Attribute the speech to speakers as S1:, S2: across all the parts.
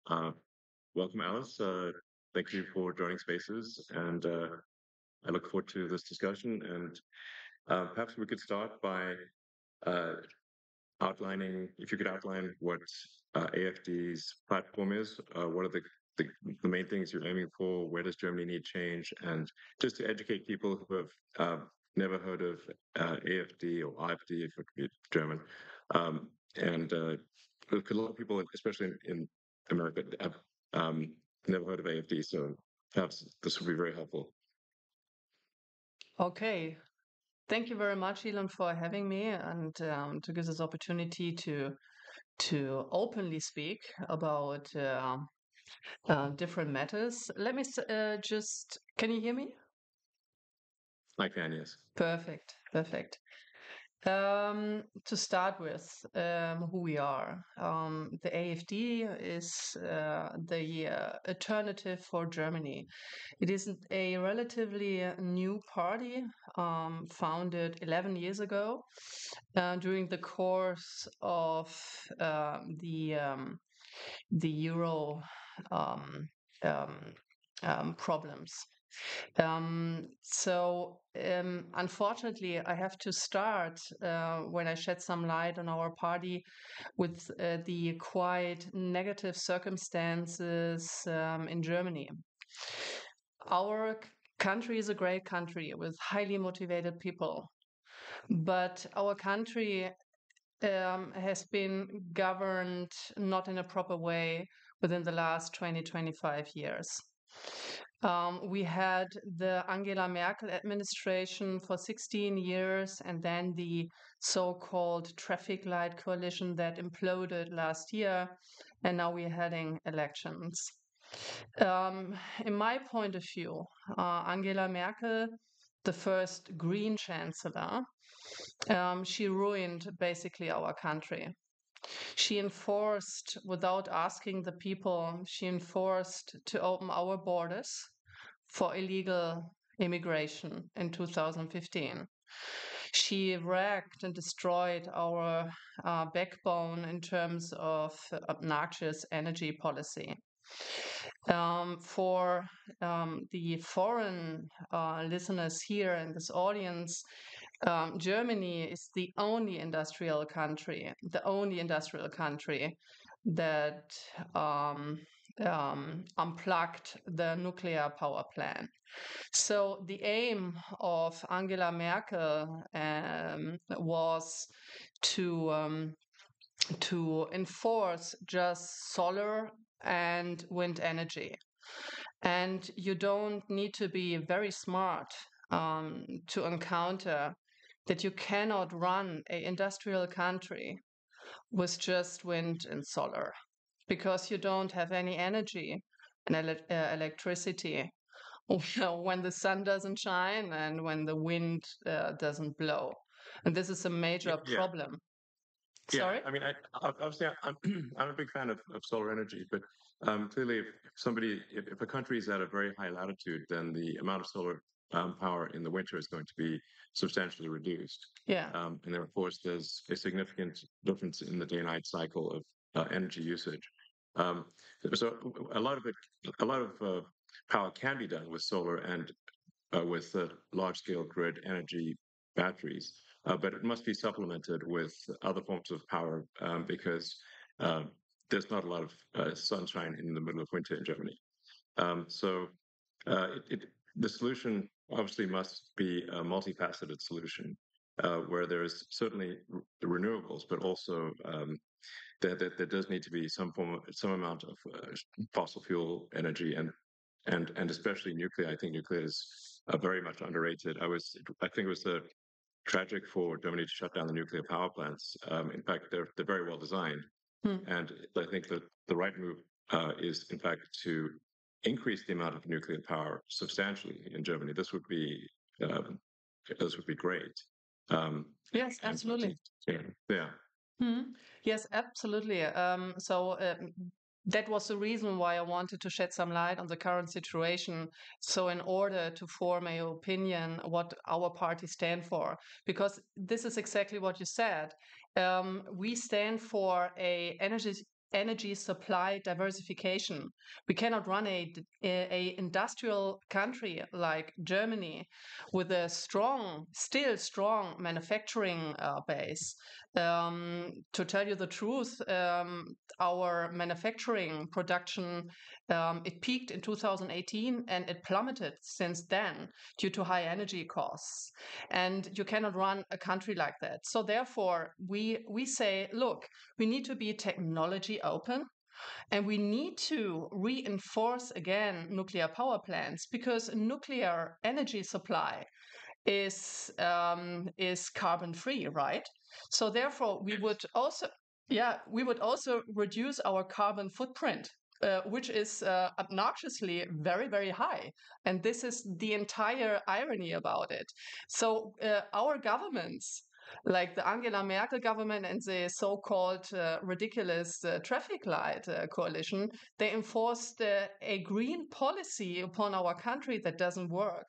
S1: Uh, Welcome, Alice. Thank you for joining Spaces, and I look forward to this discussion. And perhaps we could start by uh, outlining, if you could outline what AFD's platform is, what are the, the main things you're aiming for, where does Germany need change, and just to educate people who have never heard of AfD or AfD, if it could be German. And a lot of people, especially in America, have um, never heard of AfD, so perhaps this would be very helpful.
S2: Okay. Thank you very much, Elon, for having me and to give this opportunity to openly speak about different matters. Let me just. Can you hear me?
S1: I can, yes.
S2: Perfect. Perfect. To start with, who we are. The AfD is the alternative for Germany. It is a relatively new party founded 11 years ago during the course of the Euro um, um, problems. Unfortunately, I have to start when I shed some light on our party with the quite negative circumstances in Germany. Our country is a great country with highly motivated people, but our country has been governed not in a proper way within the last 25 years. We had the Angela Merkel administration for 16 years and then the so-called traffic light coalition that imploded last year, and now we're heading elections. In my point of view, Angela Merkel, the first Green Chancellor, she ruined basically our country. She enforced, without asking the people, she enforced to open our borders for illegal immigration in 2015. She wrecked and destroyed our backbone in terms of obnoxious energy policy. For the foreign listeners here in this audience, Germany is the only industrial country that unplugged the nuclear power plant. So the aim of Angela Merkel was to enforce just solar and wind energy. And you don't need to be very smart to encounter that you cannot run an industrial country with just wind and solar because you don't have any energy and electricity when the sun doesn't shine and when the wind doesn't blow. And this is a major
S1: Yeah.
S2: problem.
S1: Yeah,
S2: Sorry?
S1: I mean, obviously, I'm I'm a big fan of solar energy, but clearly, if a country is at a very high latitude, then the amount of solar power in the winter is going to be substantially reduced.
S2: Yeah.
S1: And then, of course, there's a significant difference in the day-night cycle of energy usage. Um, so a lot of power can be done with solar and with large-scale grid energy batteries, but it must be supplemented with other forms of power because uh, there's not a lot of sunshine in the middle of winter in Germany. So the solution obviously must be a multifaceted solution where there is certainly the renewables, but also there does need to be some amount of fossil fuel energy and especially nuclear. I think nuclear is very much underrated. I think it was tragic for Germany to shut down the nuclear power plants. In fact, they're very well designed,
S2: Hmm.
S1: and I think that the right move is, in fact, to increase the amount of nuclear power substantially in Germany. This would be great. Um,
S2: Yes,
S1: and so I
S2: absolutely.
S1: think, yeah.
S2: Hmm. Yes, absolutely. That was the reason why I wanted to shed some light on the current situation. So, in order to form an opinion what our party stand for, because this is exactly what you said. We stand for a energy supply diversification. We cannot run a industrial country like Germany with a still strong manufacturing base. To tell you the truth, our manufacturing production, it peaked in 2018 and it plummeted since then due to high energy costs. And you cannot run a country like that. So therefore, we say, look, we need to be technology open, and we need to reinforce again nuclear power plants, because nuclear energy supply is carbon free, right? So therefore, we would also reduce our carbon footprint, which is obnoxiously very, very high. And this is the entire irony about it. So our governments, like the Angela Merkel government and the so-called ridiculous traffic light coalition, they enforced a green policy upon our country that doesn't work.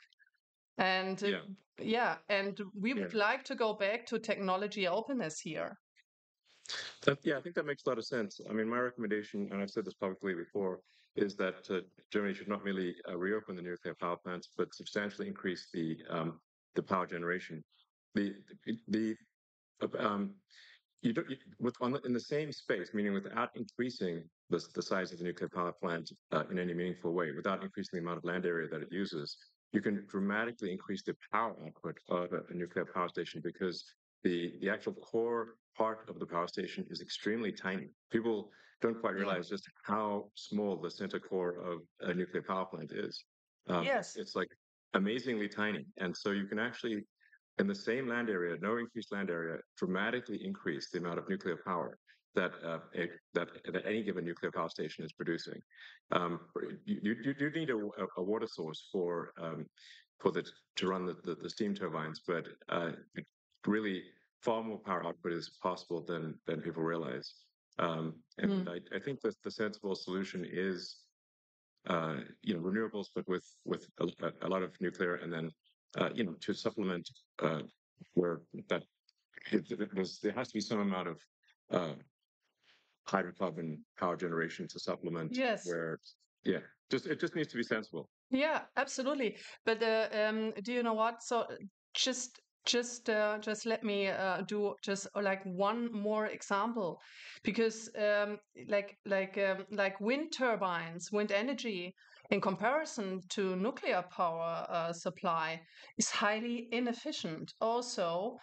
S2: And and we would like to go back to technology openness here.
S1: I think that makes a lot of sense. I mean, my recommendation, and I've said this publicly before, is that Germany should not merely reopen the nuclear power plants, but substantially increase the power generation. The the um, you don't in the same space, meaning without increasing the size of the nuclear power plant in any meaningful way, without increasing the amount of land area that it uses, you can dramatically increase the power output of a nuclear power station, because the actual core part of the power station is extremely tiny. People don't quite realize just how small the center core of a nuclear power plant is.
S2: Yes.
S1: It's like amazingly tiny, and so you can actually, in the same land area, no increased land area, dramatically increase the amount of nuclear power that that any given nuclear power station is producing. You do need a water source for to run the steam turbines, but really far more power output is possible than people realize. And I think that the sensible solution is renewables, but with a lot of nuclear, and then to supplement where that there has to be some amount of hydrocarbon power generation to supplement.
S2: Yes.
S1: Where it just needs to be sensible.
S2: Yeah, absolutely. But do you know what? So just let me do just like one more example, because like wind turbines, wind energy, in comparison to nuclear power supply, is highly inefficient. Also,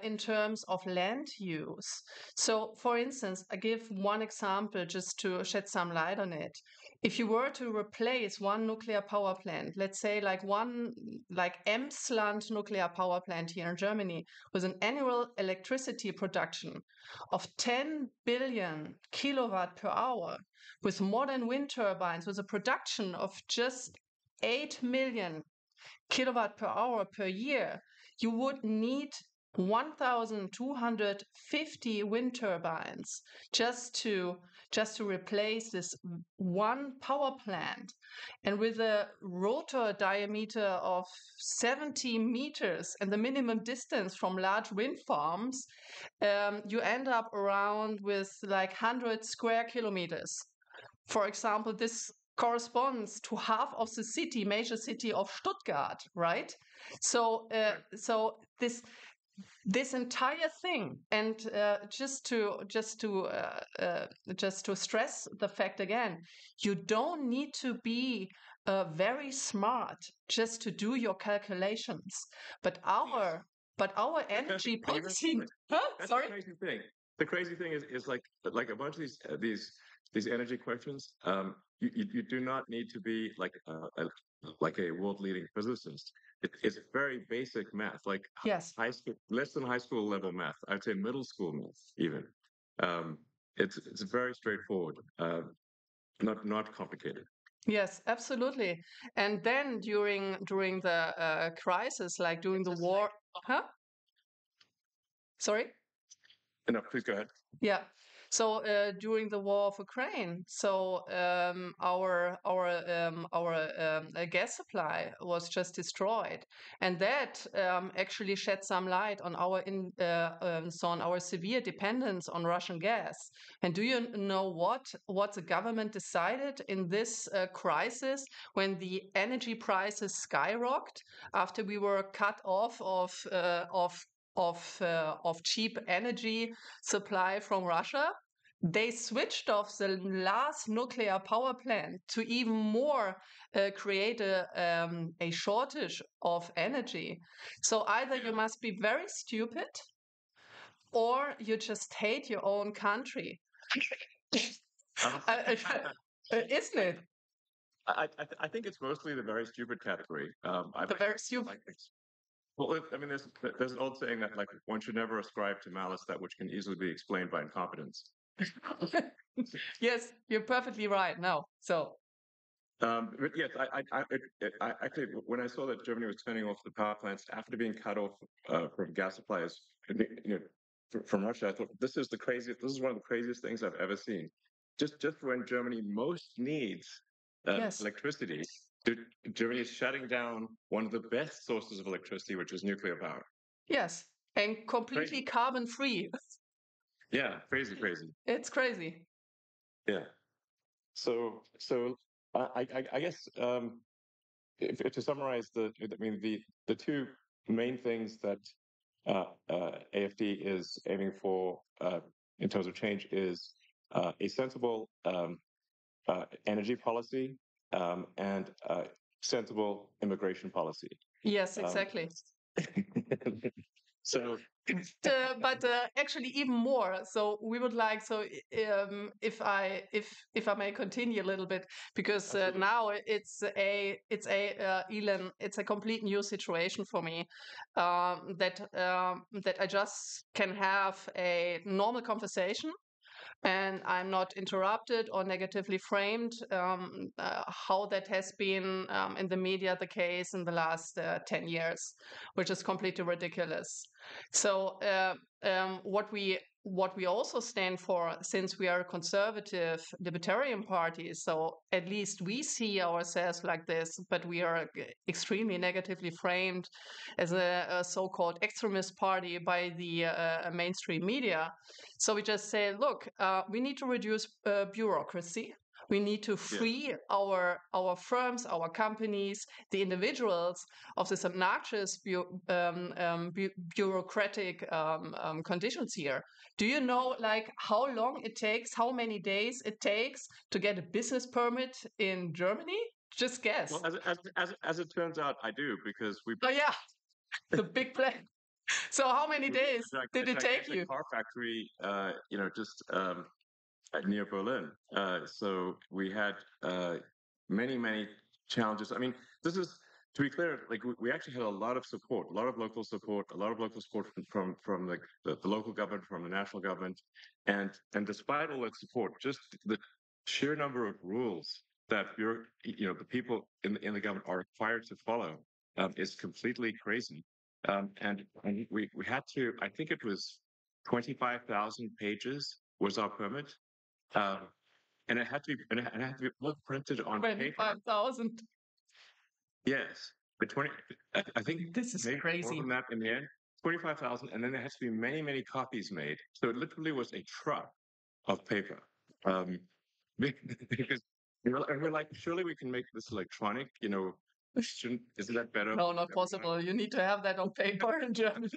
S2: in terms of land use. So, for instance, I give one example just to shed some light on it. If you were to replace one nuclear power plant, let's say like Emsland nuclear power plant here in Germany, with an annual electricity production of 10 billion kilowatt per hour, with modern wind turbines, with a production of just 8 million kilowatt per hour per year, you would need 1,250 wind turbines just to replace this one power plant. And with a rotor diameter of 70 meters and the minimum distance from large wind farms, you end up around with like 100 square kilometers. For example, this corresponds to half of the major city of Stuttgart, right? So, this entire thing, and just to stress the fact again, you don't need to be very smart just to do your calculations, but our energy policy.
S1: That's
S2: Sorry.
S1: the crazy thing. The crazy thing is like a bunch of these energy questions. You do not need to be like a world leading physicist. It's very basic math, like
S2: Yes.
S1: high school, less than high school level math. I'd say middle school math even. It's very straightforward, not complicated.
S2: Yes, absolutely. And then during the crisis, like during the war, huh? Sorry.
S1: No, please go ahead.
S2: Yeah. So during the war of Ukraine, so our gas supply was just destroyed, and that actually shed some light on on our severe dependence on Russian gas. And do you know what the government decided in this crisis when the energy prices skyrocketed after we were cut off of cheap energy supply from Russia? They switched off the last nuclear power plant to even more create a shortage of energy. So either you must be very stupid or you just hate your own country. Isn't it?
S1: I think it's mostly the very stupid category.
S2: The very stupid.
S1: Well, I mean, there's an old saying that like one should never ascribe to malice that which can easily be explained by incompetence.
S2: Yes, you're perfectly right. Now, so
S1: but yes, I actually, when I saw that Germany was turning off the power plants after being cut off from gas supplies, from Russia, I thought this is the craziest. This is one of the craziest things I've ever seen. Just when Germany most needs
S2: yes,
S1: electricity, Germany is shutting down one of the best sources of electricity, which is nuclear power.
S2: yes, and completely
S1: Crazy.
S2: carbon free.
S1: Yeah, crazy, crazy.
S2: It's crazy.
S1: Yeah. So I guess if to summarize I mean the two main things that AfD is aiming for in terms of change is a sensible energy policy and sensible immigration policy.
S2: Yes,
S1: Um,
S2: exactly.
S1: so
S2: But actually even more. So we would like if I may continue a little bit, because now it's a Elon, it's a complete new situation for me, that I just can have a normal conversation and I'm not interrupted or negatively framed, how that has been in the media the case in the last 10 years, which is completely ridiculous. So what we also stand for, since we are a conservative libertarian party, so at least we see ourselves like this, but we are extremely negatively framed as a so-called extremist party by the mainstream media. So we just say, look, we need to reduce bureaucracy. We need to free our firms, our companies, the individuals of this obnoxious bureaucratic conditions here. Do you know, like, how long it takes, how many days it takes to get a business permit in Germany? Just guess.
S1: well, as it turns out, I do because we.
S2: Oh yeah, the big plan. So how many days did it take you?
S1: A car factory, just near Berlin. So we had many challenges. I mean, this is to be clear. Like we actually had a lot of support, a lot of local support, a lot of local support from like the local government, from the national government, and despite all that support, just the sheer number of rules that the people in the government are required to follow is completely crazy. And we had to. I think it was 25,000 pages was our permit. Um, and it had to be all printed on paper.
S2: 25,000.
S1: Yes, but 20. I think
S2: This is
S1: maybe more
S2: crazy.
S1: than that in the end. 25,000, and then there has to be many copies made. So it literally was a truck of paper. Um, because and we're like, surely we can make this electronic. Isn't that better?
S2: No, not possible. You need to have that on paper in Germany.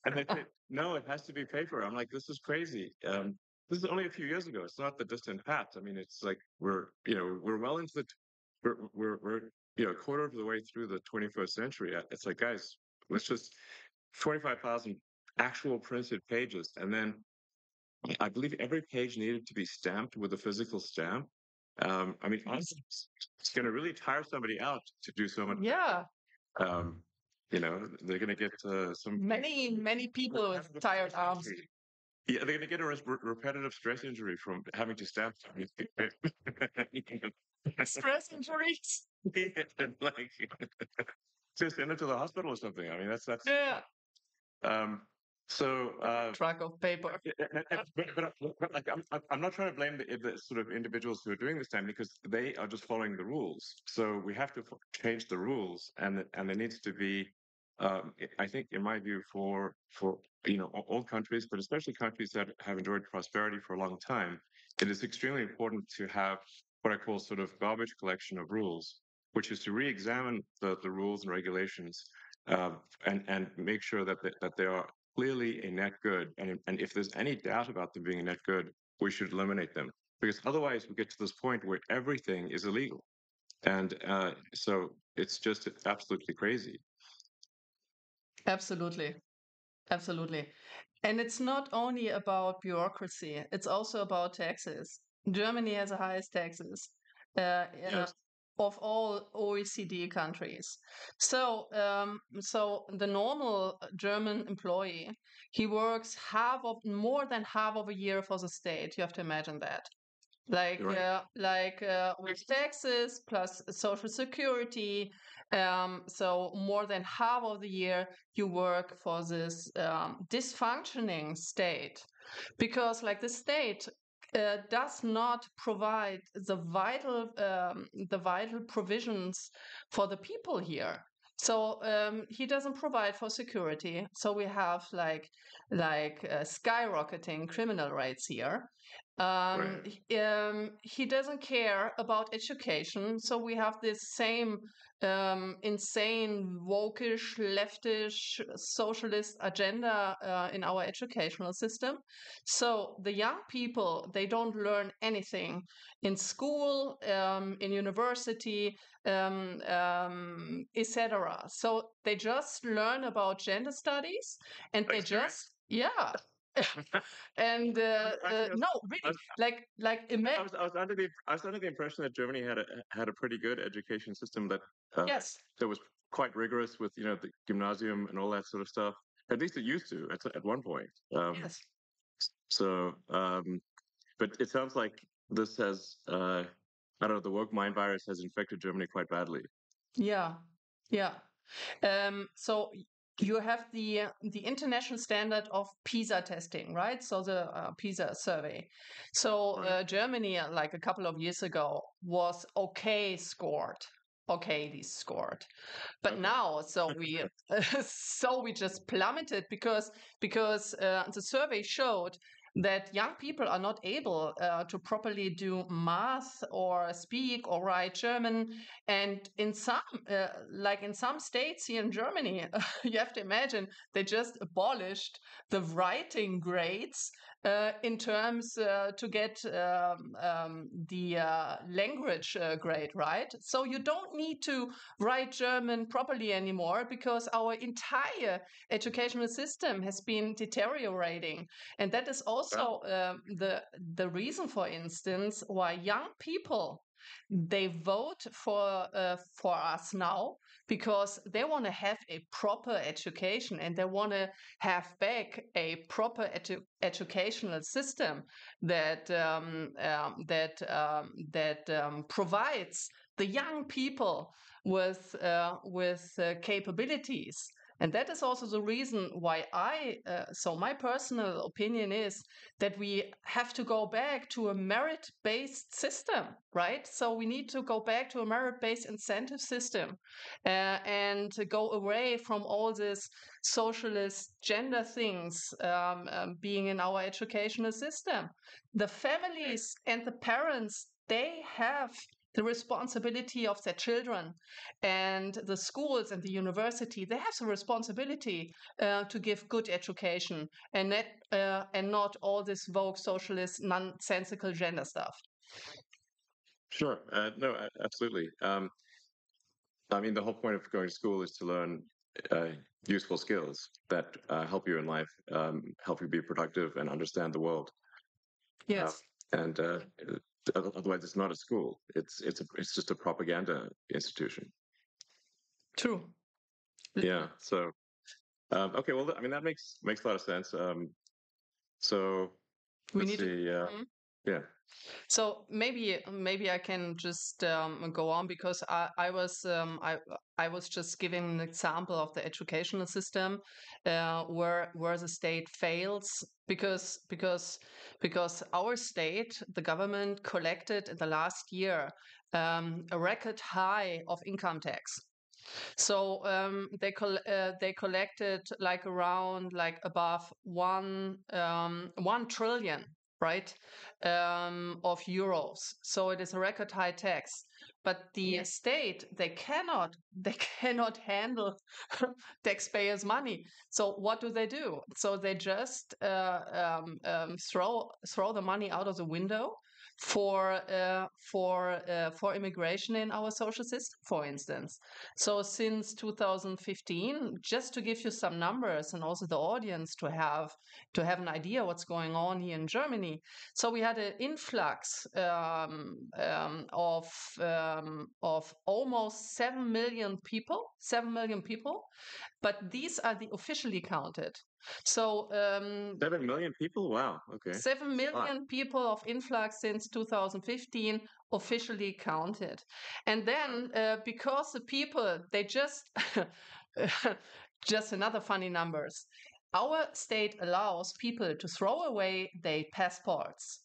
S1: And they say, no, it has to be paper. I'm like, this is crazy. This is only a few years ago. It's not the distant past. I mean, it's like we're well into we're a quarter of the way through the 21st century. It's like, guys, let's just 25,000 actual printed pages, and then I believe every page needed to be stamped with a physical stamp. I mean, honestly, it's going to really tire somebody out to do so much.
S2: Yeah.
S1: Um, they're going to get some
S2: Many people with tired arms.
S1: Yeah, they're going to get a repetitive stress injury from having to stamp something.
S2: Stress injuries.
S1: Like, just send it to the hospital or something. I mean, that's
S2: Yeah.
S1: um, So,
S2: truck of paper.
S1: like, I'm not trying to blame the sort of individuals who are doing this time because they are just following the rules. So we have to change the rules, and there needs to be, I think, in my view, for all countries, but especially countries that have enjoyed prosperity for a long time, it is extremely important to have what I call sort of garbage collection of rules, which is to re-examine the rules and regulations, uh, and make sure that they are clearly a net good. And if there's any doubt about them being a net good, we should eliminate them. Because otherwise, we get to this point where everything is illegal. And so it's just absolutely crazy.
S2: Absolutely. Absolutely. And it's not only about bureaucracy, it's also about taxes. Germany has the highest taxes
S1: Yes.
S2: of all OECD countries. So the normal German employee, he works more than half of a year for the state. You have to imagine that.
S1: You're right.
S2: With taxes plus social security, so more than half of the year you work for this dysfunctioning state, because like the state does not provide the vital provisions for the people here. So he doesn't provide for security. So we have skyrocketing criminal rates here.
S1: Right.
S2: He doesn't care about education. So we have this same insane, wokish, leftish, socialist agenda in our educational system. So the young people, they don't learn anything in school, in university, etc. So they just learn about gender studies, and they
S1: Experience.
S2: just, yeah. And
S1: Actually,
S2: no,
S1: I
S2: really,
S1: was,
S2: imagine.
S1: I was under the impression that Germany had a pretty good education system uh,
S2: Yes,
S1: that was quite rigorous with the gymnasium and all that sort of stuff. At least it used to at one point.
S2: yes,
S1: So, but it sounds like this has I don't know, the woke mind virus has infected Germany quite badly.
S2: yeah, yeah. So you have the international standard of PISA testing, right? So the PISA survey. So
S1: Right.
S2: Germany, like a couple of years ago, was okay scored. Okay, these scored. But
S1: Okay.
S2: now, so we just plummeted because the survey showed that young people are not able to properly do math or speak or write German. And in some states here in Germany, you have to imagine they just abolished the writing grades in terms to get the language grade, right? So you don't need to write German properly anymore because our entire educational system has been deteriorating. And that is
S1: Well,
S2: also the reason, for instance, why young people they vote for us now, because they want to have a proper education and they want to have back a proper educational system that provides the young people with capabilities. And that is also the reason why so my personal opinion is that we have to go back to a merit-based system, right? So we need to go back to a merit-based incentive system and to go away from all this socialist gender things being in our educational system. The families and the parents, they have the responsibility of their children, and the schools and the university, they have the responsibility to give good education and not all this vogue socialist nonsensical gender stuff.
S1: sure. No, absolutely. I mean, the whole point of going to school is to learn uh, useful skills that help you in life, help you be productive and understand the world. Uh,
S2: Yes,
S1: and otherwise, it's not a school. It's just a propaganda institution.
S2: true.
S1: Yeah. So okay. Well, I mean, that makes a lot of sense. So
S2: We
S1: let's
S2: need to.
S1: see. Yeah.
S2: So maybe I can just go on because I was just giving an example of the educational system where the state fails because our state, the government, collected in the last year a record high of income tax. So they collected like around like above 1 trillion, right, of euros. So it is a record high tax. But the state they cannot handle taxpayers' money. So what do? So they just throw the money out of the window for immigration in our social system, for instance. So since 2015, just to give you some numbers and also the audience to have an idea what's going on here in Germany. So we had an influx of almost 7 million people, but these are the officially counted. So
S1: 7 million people? Wow. Okay.
S2: 7
S1: That's a lot.
S2: million people of influx since 2015 officially counted. And then because the people, they just, just another funny numbers. Our state allows people to throw away their passports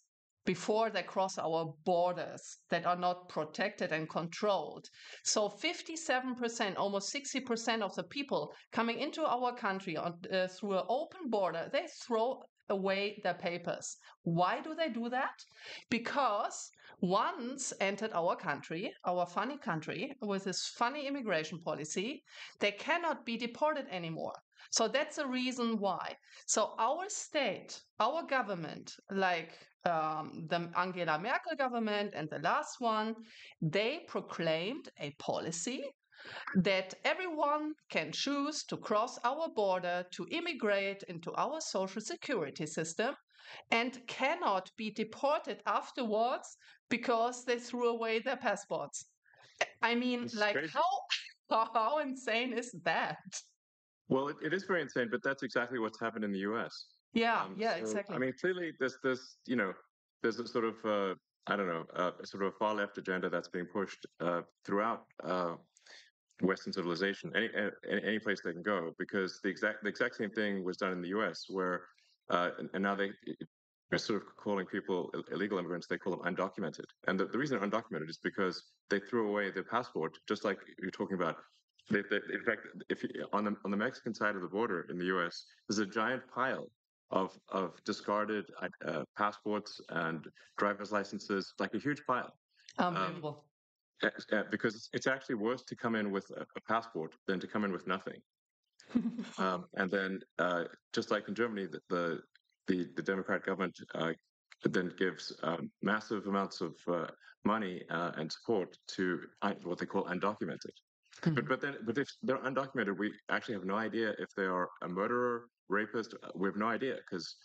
S2: before they cross our borders that are not protected and controlled. So 57%, almost 60% of the people coming into our country through an open border, they throw away their papers. Why do they do that? Because once entered our country, our funny country, with this funny immigration policy, they cannot be deported anymore. So that's the reason why. So our state, our government, like the Angela Merkel government and the last one, they proclaimed a policy that everyone can choose to cross our border to immigrate into our social security system and cannot be deported afterwards because they threw away their passports. I mean,
S1: This is
S2: like
S1: crazy.
S2: how insane is that?
S1: Well, it is very insane, but that's exactly what's happened in the U.S.
S2: Yeah,
S1: So, I
S2: exactly.
S1: mean, clearly, there's a sort of, I don't know, a sort of far left agenda that's being pushed throughout Western civilization, any place they can go, because the exact same thing was done in the U.S., where and now they're sort of calling people illegal immigrants. They call them undocumented, and the reason they're undocumented is because they threw away their passport, just like you're talking about. In fact, if you, on the Mexican side of the border in the U.S., there's a giant pile of discarded passports and driver's licenses, like a huge pile. Um,
S2: Unbelievable.
S1: because it's actually worse to come in with a passport than to come in with nothing. And then, just like in Germany, the Democrat government then gives massive amounts of money and support to what they call undocumented. But if they're undocumented, we actually have no idea if they are a murderer, rapist. We have no idea because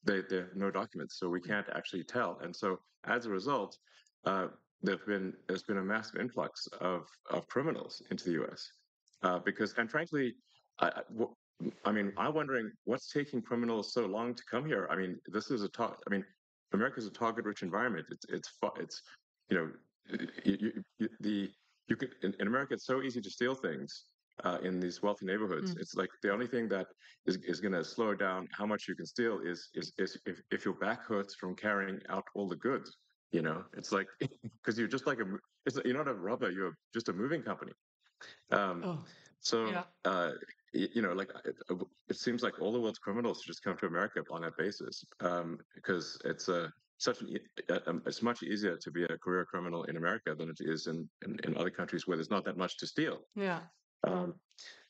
S1: they have no documents, so we can't actually tell. And so as a result, uh, there's been a massive influx of criminals into the U.S. Because, and frankly, I mean, I'm wondering what's taking criminals so long to come here. I mean, this is I mean, America's a target-rich environment. It's you know, you could in America. It's so easy to steal things in these wealthy neighborhoods. It's like the only thing that is going to slow down how much you can steal is if your back hurts from carrying out all the goods. You know, it's like because you're just like you're not a robber. You're just a moving company. Um,
S2: Oh,
S1: so,
S2: yeah.
S1: like it seems like all the world's criminals just come to America on that basis, because it's it's much easier to be a career criminal in America than it is in other countries where there's not that much to steal.
S2: Yeah.
S1: Um,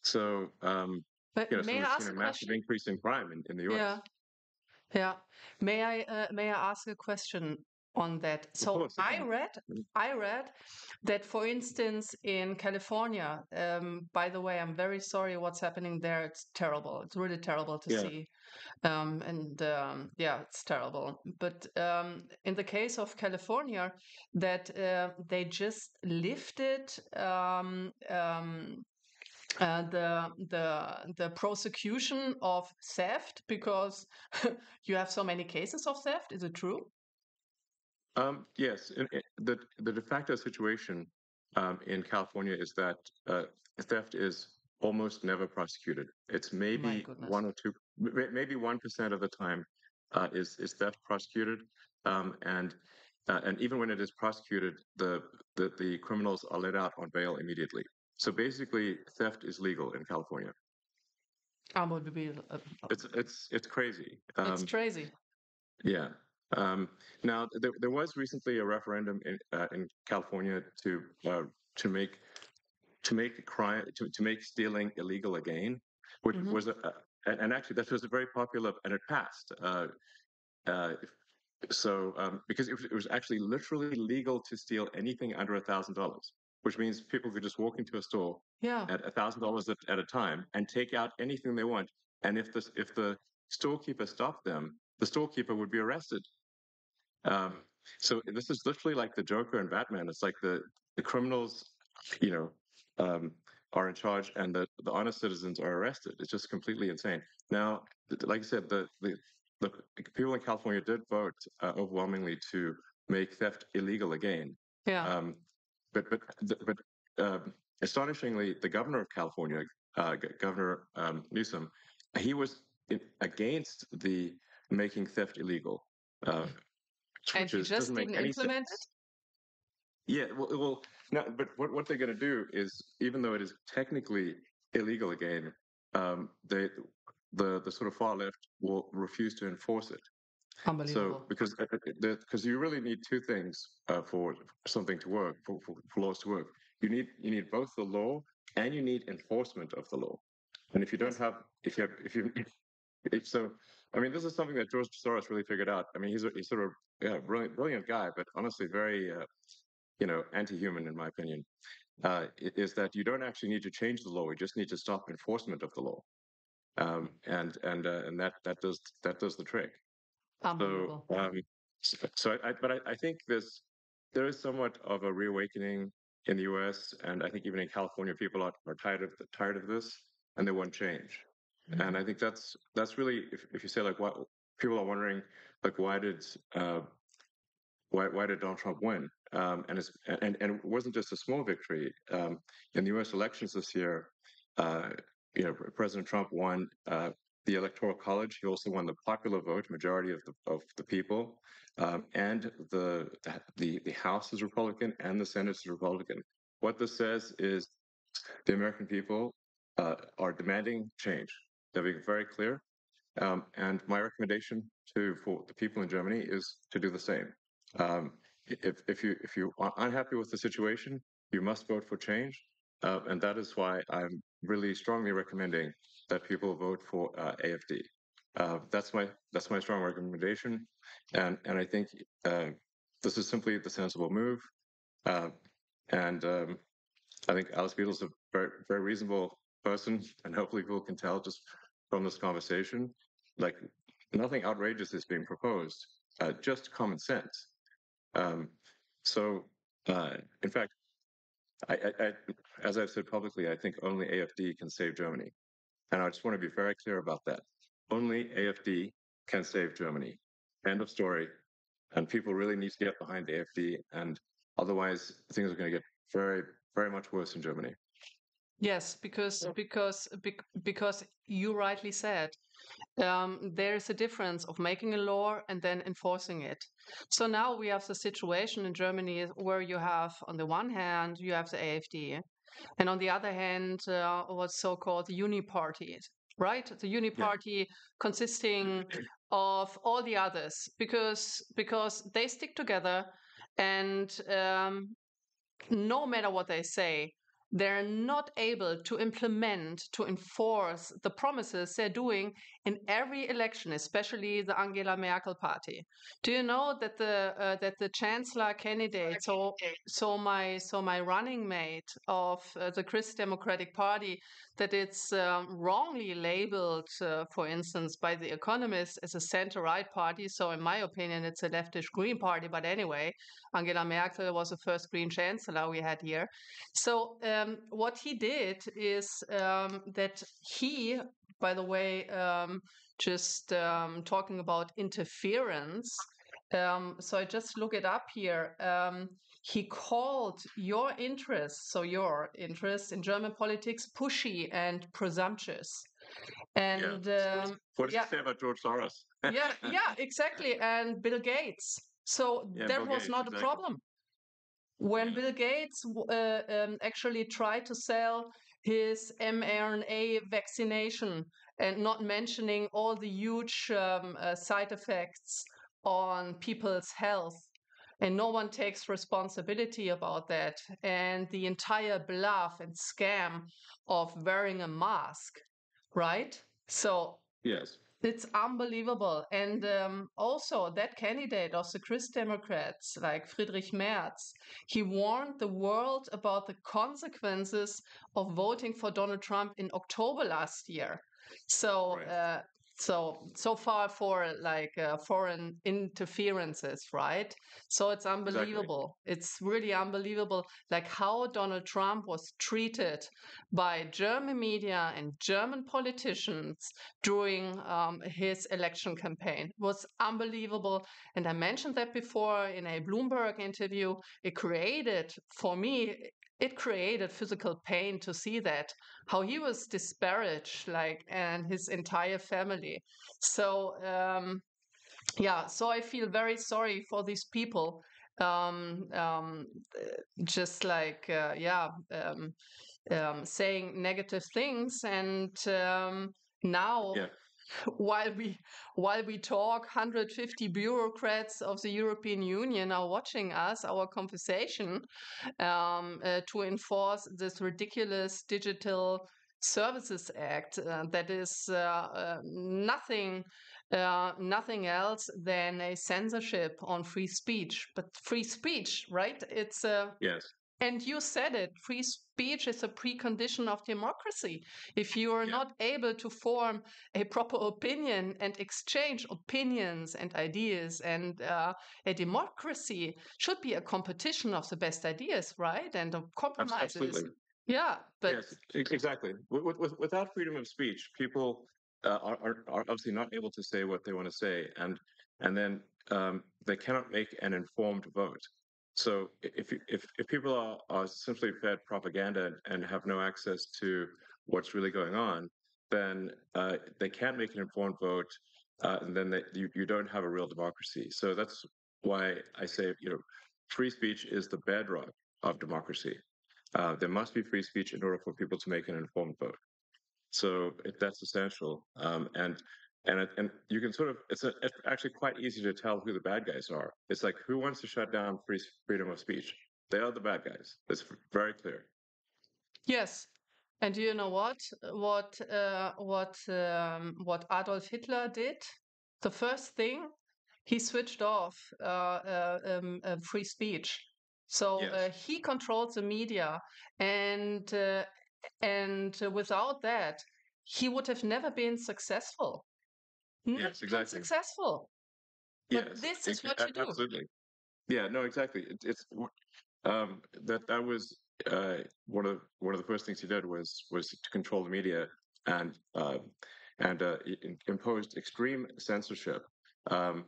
S1: so,
S2: But
S1: so
S2: may
S1: we've
S2: I
S1: seen
S2: ask
S1: a
S2: a
S1: massive
S2: question?
S1: increase in crime in the
S2: Yeah.
S1: U.S.
S2: Yeah. May I ask a question on that?
S1: Of
S2: So
S1: course, yeah.
S2: I read that, for instance, in California, by the way, I'm very sorry what's happening there. It's terrible. It's really terrible to
S1: Yeah.
S2: see. And yeah, it's terrible. But in the case of California, that they just lifted the prosecution of theft because you have so many cases of theft. Is it true?
S1: Yes, the de facto situation in California is that theft is almost never prosecuted. It's
S2: My
S1: maybe
S2: goodness.
S1: 1 or 2, maybe 1% of the time is theft prosecuted, and even when it is prosecuted, the criminals are let out on bail immediately. So basically, theft is legal in California.
S2: Unbelievable.
S1: It's crazy.
S2: It's crazy.
S1: Yeah. Um, Now, there was recently a referendum in California uh, to make crime to make stealing illegal again, which
S2: Hmm.
S1: was and actually that was a very popular, and it passed. Uh, because it was actually literally legal to steal anything under $1,000, which means people could just walk into a store
S2: Yeah.
S1: at $1,000 at a time and take out anything they want. And if the storekeeper stopped them, the storekeeper would be arrested. Um, so this is literally like the Joker and Batman. It's like the criminals, you know, um, are in charge, and the honest citizens are arrested. It's just completely insane. Now, like I said, the people in California did vote overwhelmingly to make theft illegal again.
S2: Yeah.
S1: Um, but astonishingly, the governor of California, Governor Newsom, he was against the making theft illegal. Uh,
S2: And
S1: which
S2: he
S1: is
S2: just
S1: doesn't make
S2: didn't
S1: any sense.
S2: implement it.
S1: Yeah, well, no, but what they're going to do is, even though it is technically illegal again, they the sort of far left will refuse to enforce it. So
S2: Unbelievable.
S1: because you really need two things for something to work, for laws to work. You need both the law and you need enforcement of the law. And if you don't
S2: Yes.
S1: have, if you so, I mean, this is something that George Soros really figured out. I mean, he's sort of, yeah, brilliant guy, but honestly, very anti-human in my opinion. Is that you don't actually need to change the law; you just need to stop enforcement of the law, and that does the trick. So,
S2: Unbelievable.
S1: I think there is somewhat of a reawakening in the U.S., and I think even in California, people are tired of this, and they want change. And I think that's really, if you say, like, what people are wondering, like, uh, why did Donald Trump win? And it wasn't just a small victory. In the U.S. elections this year, uh, President Trump won the Electoral College. He also won the popular vote, majority of the people, and the House is Republican and the Senate is Republican. What this says is the American people are demanding change. They're being very clear. And my recommendation for the people in Germany is to do the same. Um, if you are unhappy with the situation, you must vote for change, and that is why I'm really strongly recommending that people vote for AfD. That's my strong recommendation, and I think this is simply the sensible move. Uh, and I think Alice Beadle's a very very reasonable person, and hopefully people can tell just from this conversation, like nothing outrageous is being proposed, just common sense. Um, so, in fact, as I've said publicly, I think only AfD can save Germany, and I just want to be very clear about that. Only AfD can save Germany. End of story. And people really need to get behind AfD, and otherwise things are going to get very, very much worse in Germany.
S2: Yes, because you rightly said there is a difference of making a law and then enforcing it. So now we have the situation in Germany where you have, on the one hand, you have the AfD, and on the other hand, what's so-called the Uni Party, right? The Uni
S1: Yeah.
S2: Party consisting of all the others, because they stick together, and no matter what they say, they're not able to implement, to enforce the promises they're doing in every election, especially the Angela Merkel party. Do you know that the chancellor candidate, so my running mate of the Christ Democratic Party, that it's wrongly labeled, for instance, by the Economist as a center-right party. So in my opinion, it's a leftish Green party. But anyway, Angela Merkel was the first Green chancellor we had here. So what he did is that he, by the way, just talking about interference, So I just look it up here. He called your interests, so your interest in German politics, pushy and presumptuous.
S1: Yeah.
S2: And
S1: What does
S2: yeah,
S1: he say about George Soros?
S2: yeah, exactly. And Bill Gates. So
S1: Yeah,
S2: that
S1: Bill
S2: was
S1: Gates,
S2: not a
S1: exactly.
S2: problem. When
S1: Yeah.
S2: Bill Gates actually tried to sell his mRNA vaccination and not mentioning all the huge side effects on people's health, and no one takes responsibility about that, and the entire bluff and scam of wearing a mask, right? So
S1: Yes.
S2: it's unbelievable. And also, that candidate of the Christ Democrats, like Friedrich Merz, he warned the world about the consequences of voting for Donald Trump in October last year. So,
S1: Right.
S2: so far for like foreign interferences, right? So it's
S1: Exactly.
S2: unbelievable. It's really unbelievable, like how Donald Trump was treated by German media and German politicians during his election campaign. It was unbelievable. And I mentioned that before in a Bloomberg interview. It created, for me, it created physical pain to see that, how he was disparaged, like, and his entire family. So, yeah, so I feel very sorry for these people. Um, um, just like, saying negative things, and now
S1: Yeah.
S2: while we talk, 150 bureaucrats of the European Union are watching us, our conversation, to enforce this ridiculous Digital Services Act that is nothing else than a censorship on free speech. But free speech, right? It's
S1: Yes.
S2: and you said it, free speech is a precondition of democracy. If you are
S1: Yeah.
S2: not able to form a proper opinion and exchange opinions and ideas, and a democracy should be a competition of the best ideas, right? And of compromises.
S1: Absolutely.
S2: Yeah, but
S1: Yes, exactly. Without freedom of speech, people are obviously not able to say what they want to say, and then they cannot make an informed vote. So if people are simply fed propaganda and have no access to what's really going on, then they can't make an informed vote, and then you don't have a real democracy. So that's why I say, free speech is the bedrock of democracy. There must be free speech in order for people to make an informed vote. So that's essential. And you can sort of it's actually quite easy to tell who the bad guys are. It's like, who wants to shut down freedom of speech? They are the bad guys. It's very clear.
S2: yes. And do you know what? What Adolf Hitler did? The first thing, he switched off free speech. So
S1: Yes.
S2: he controlled the media, and without that, he would have never been successful. Never
S1: Yes.
S2: been
S1: Exactly.
S2: successful. But
S1: Yes.
S2: this is what you do.
S1: Absolutely. Yeah. No. Exactly. That was one of the first things he did was to control the media and imposed extreme censorship. Um,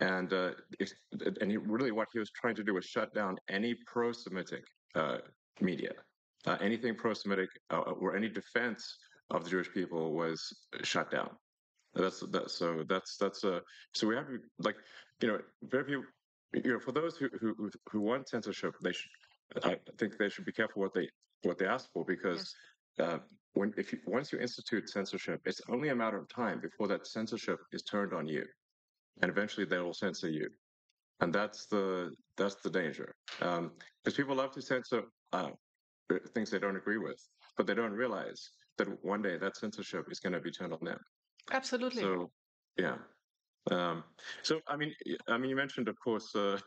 S1: and and what he was trying to do was shut down any pro-Semitic uh, media, anything pro-Semitic or any defense of the Jewish people was shut down. So we have to, like, very few, for those who want censorship, I think they should be careful what they ask for, because
S2: Yes.
S1: uh, once you institute censorship, it's only a matter of time before that censorship is turned on you, and eventually they will censor you, and that's the danger. Because people love to censor things they don't agree with, but they don't realize that one day that censorship is going to be turned on them.
S2: Absolutely.
S1: So, yeah. Um, so you mentioned, of course, uh,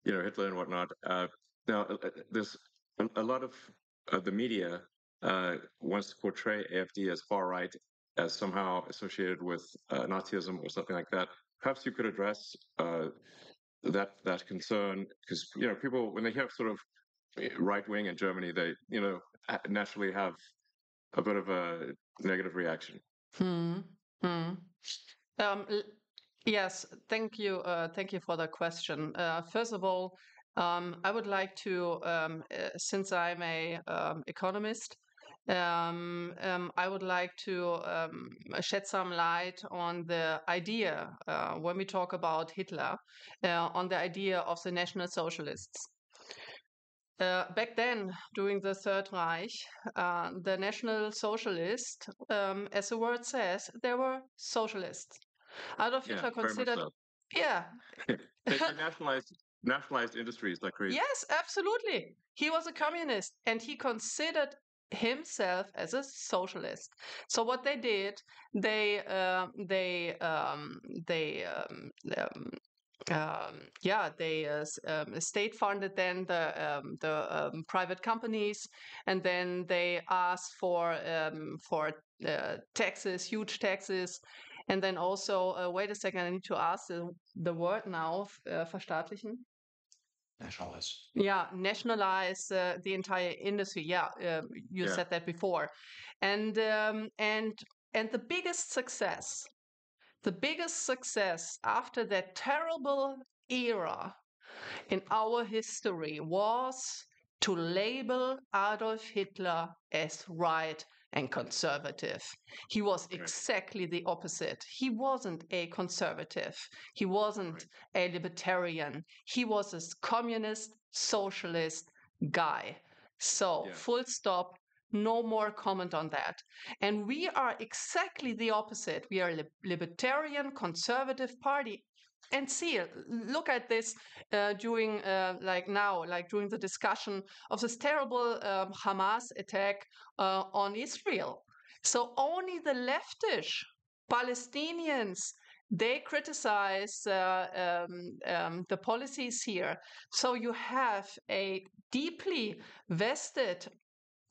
S1: Hitler and whatnot. Now, there's a lot of the media wants to portray AfD as far right, as somehow associated with Nazism or something like that. Perhaps you could address that concern, because people, when they hear sort of right wing in Germany, they naturally have a bit of a negative reaction.
S2: Hmm. Hmm. Um, l- Yes, thank you. Thank you for the question. First of all, I would like to, since I'm a economist, I would like to shed some light on the idea when we talk about Hitler, on the idea of the National Socialists. Back then, during the Third Reich, the National Socialists, as the word says, they were socialists. Adolf
S1: Yeah,
S2: Hitler
S1: very much
S2: considered,
S1: so.
S2: yeah,
S1: They nationalized industries like crazy.
S2: yes, absolutely. He was a communist and he considered himself as a socialist. So what they did, they yeah, they state funded then the private companies, and then they asked for taxes, huge taxes, and then also wait a second, I need to ask the word now, verstaatlichen.
S1: Nationalized.
S2: Yeah, nationalize the entire industry. Yeah, you
S1: Yeah,
S2: said that before, and the biggest success after that terrible era in our history was to label Adolf Hitler as right and conservative. He was
S1: right,
S2: exactly the opposite. He wasn't a conservative. He wasn't
S1: right.
S2: a libertarian. He was a communist, socialist guy. So,
S1: Yeah,
S2: full stop. No more comment on that. And we are exactly the opposite. We are a libertarian, conservative party. And see, look at this during like now, like during the discussion of this terrible Hamas attack on Israel. So only the leftish Palestinians, they criticize the policies here. So you have a deeply vested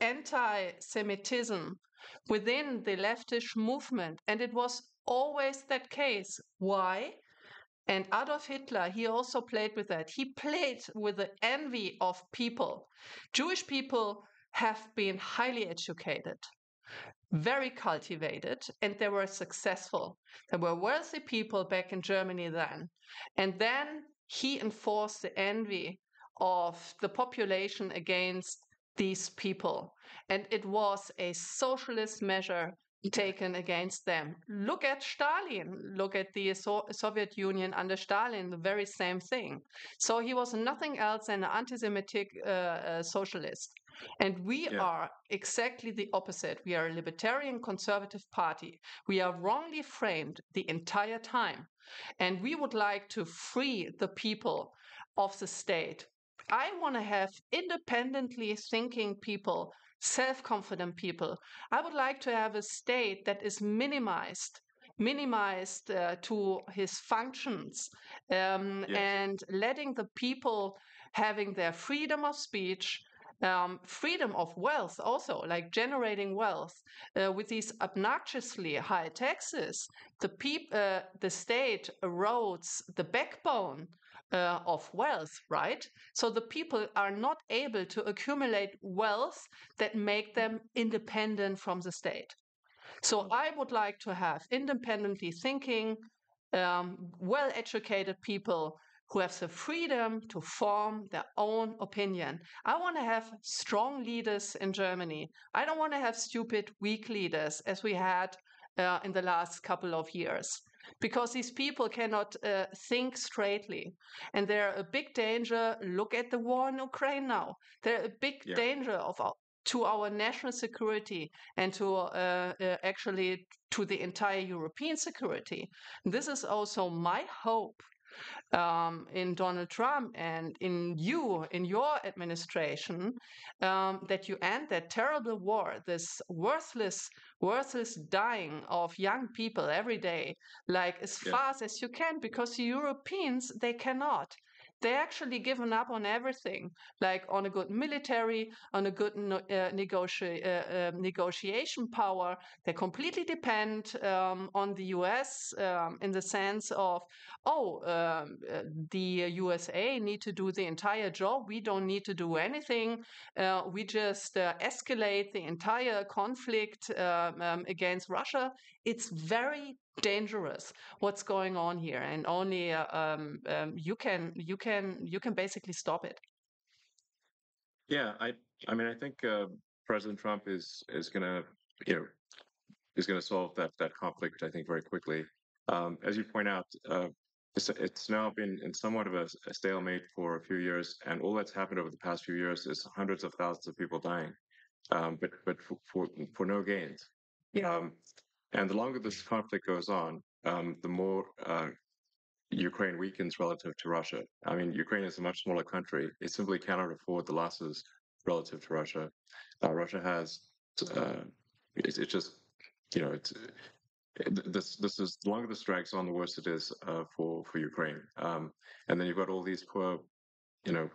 S2: anti-Semitism within the leftish movement, and it was always that case. Why? And Adolf Hitler, he also played with that. He played with the envy of people. Jewish people have been highly educated, very cultivated, and they were successful. There were wealthy people back in Germany then. And then he enforced the envy of the population against these people. And it was a socialist measure taken against them. Look at Stalin. Look at the Soviet Union under Stalin, the very same thing. So he was nothing else than an anti Semitic socialist. And we
S1: yeah,
S2: are exactly the opposite. We are a libertarian conservative party. We are wrongly framed the entire time. And we would like to free the people of the state. I want to have independently thinking people, self confident people. I would like to have a state that is minimized to his functions,
S1: yes,
S2: and letting the people having their freedom of speech, freedom of wealth, also like generating wealth with these obnoxiously high taxes. The state erodes the backbone of wealth, right? So the people are not able to accumulate wealth that make them independent from the state. So I would like to have independently thinking, well educated people who have the freedom to form their own opinion. I want to have strong leaders in Germany. I don't want to have stupid, weak leaders as we had in the last couple of years. Because these people cannot think straightly. And they're a big danger. Look at the war in Ukraine now. They're a big
S1: yeah,
S2: danger to our national security and to actually to the entire European security. This is also my hope in Donald Trump and in you, in your administration, that you end that terrible war, this worthless dying of young people every day, like as
S1: yeah,
S2: fast as you can, because the Europeans, they cannot. They actually given up on everything, like on a good military, on a good negotiation power. They completely depend on the US in the sense of, oh, the USA need to do the entire job. We don't need to do anything. We just escalate the entire conflict against Russia. It's very dangerous what's going on here, and only you can basically stop it.
S1: Yeah, I mean, I think President Trump is gonna, you know, is gonna solve that conflict, I think, very quickly. As you point out, it's now been in somewhat of a stalemate for a few years, and all that's happened over the past few years is hundreds of thousands of people dying, but for no gains.
S2: Yeah.
S1: And the longer this conflict goes on, the more Ukraine weakens relative to Russia. I mean, Ukraine is a much smaller country. It simply cannot afford the losses relative to Russia. Russia has, it's just, you know, this is the longer this drags on, the worse it is for Ukraine. And then you've got all these poor, you know,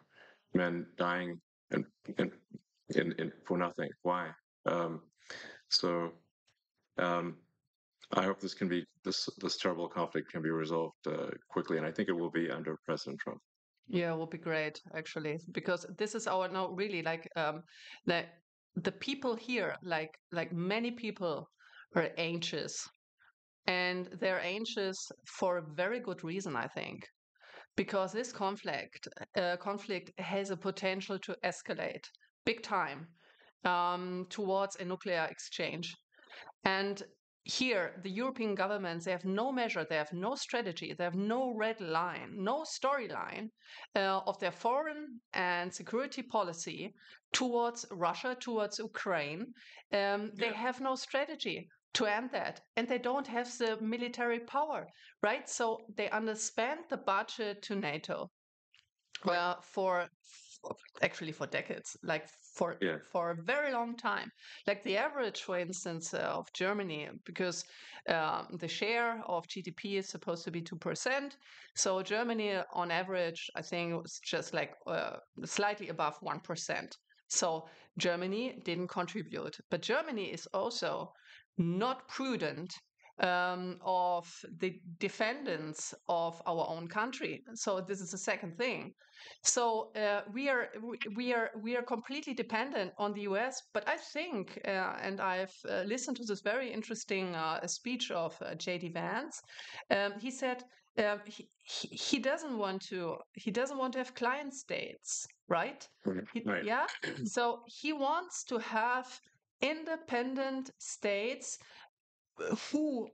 S1: men dying and and for nothing. Why? Um, so. Um, I hope this terrible conflict can be resolved quickly, and I think it will be under President Trump.
S2: Yeah, it would be great actually, because this is our no really like the people here, like many people are anxious, and they're anxious for a very good reason, I think, because this conflict has a potential to escalate big time towards a nuclear exchange. And here, the European governments, they have no measure, they have no strategy, they have no red line, no storyline of their foreign and security policy towards Russia, towards Ukraine. They have no strategy to end that, and they don't have the military power, right? So they underspend the budget to NATO actually for decades, like
S1: Yeah,
S2: for a very long time. Like the average, for instance, of Germany, because the share of GDP is supposed to be 2%. So Germany, on average, I think was just like slightly above 1%. So Germany didn't contribute, but Germany is also not prudent of the defendants of our own country. So this is the second thing. So we are completely dependent on the US. But I think, and I've listened to this very interesting speech of J.D. Vance. He said he doesn't want to have client states, right?
S1: right.
S2: Yeah. So he wants to have independent states who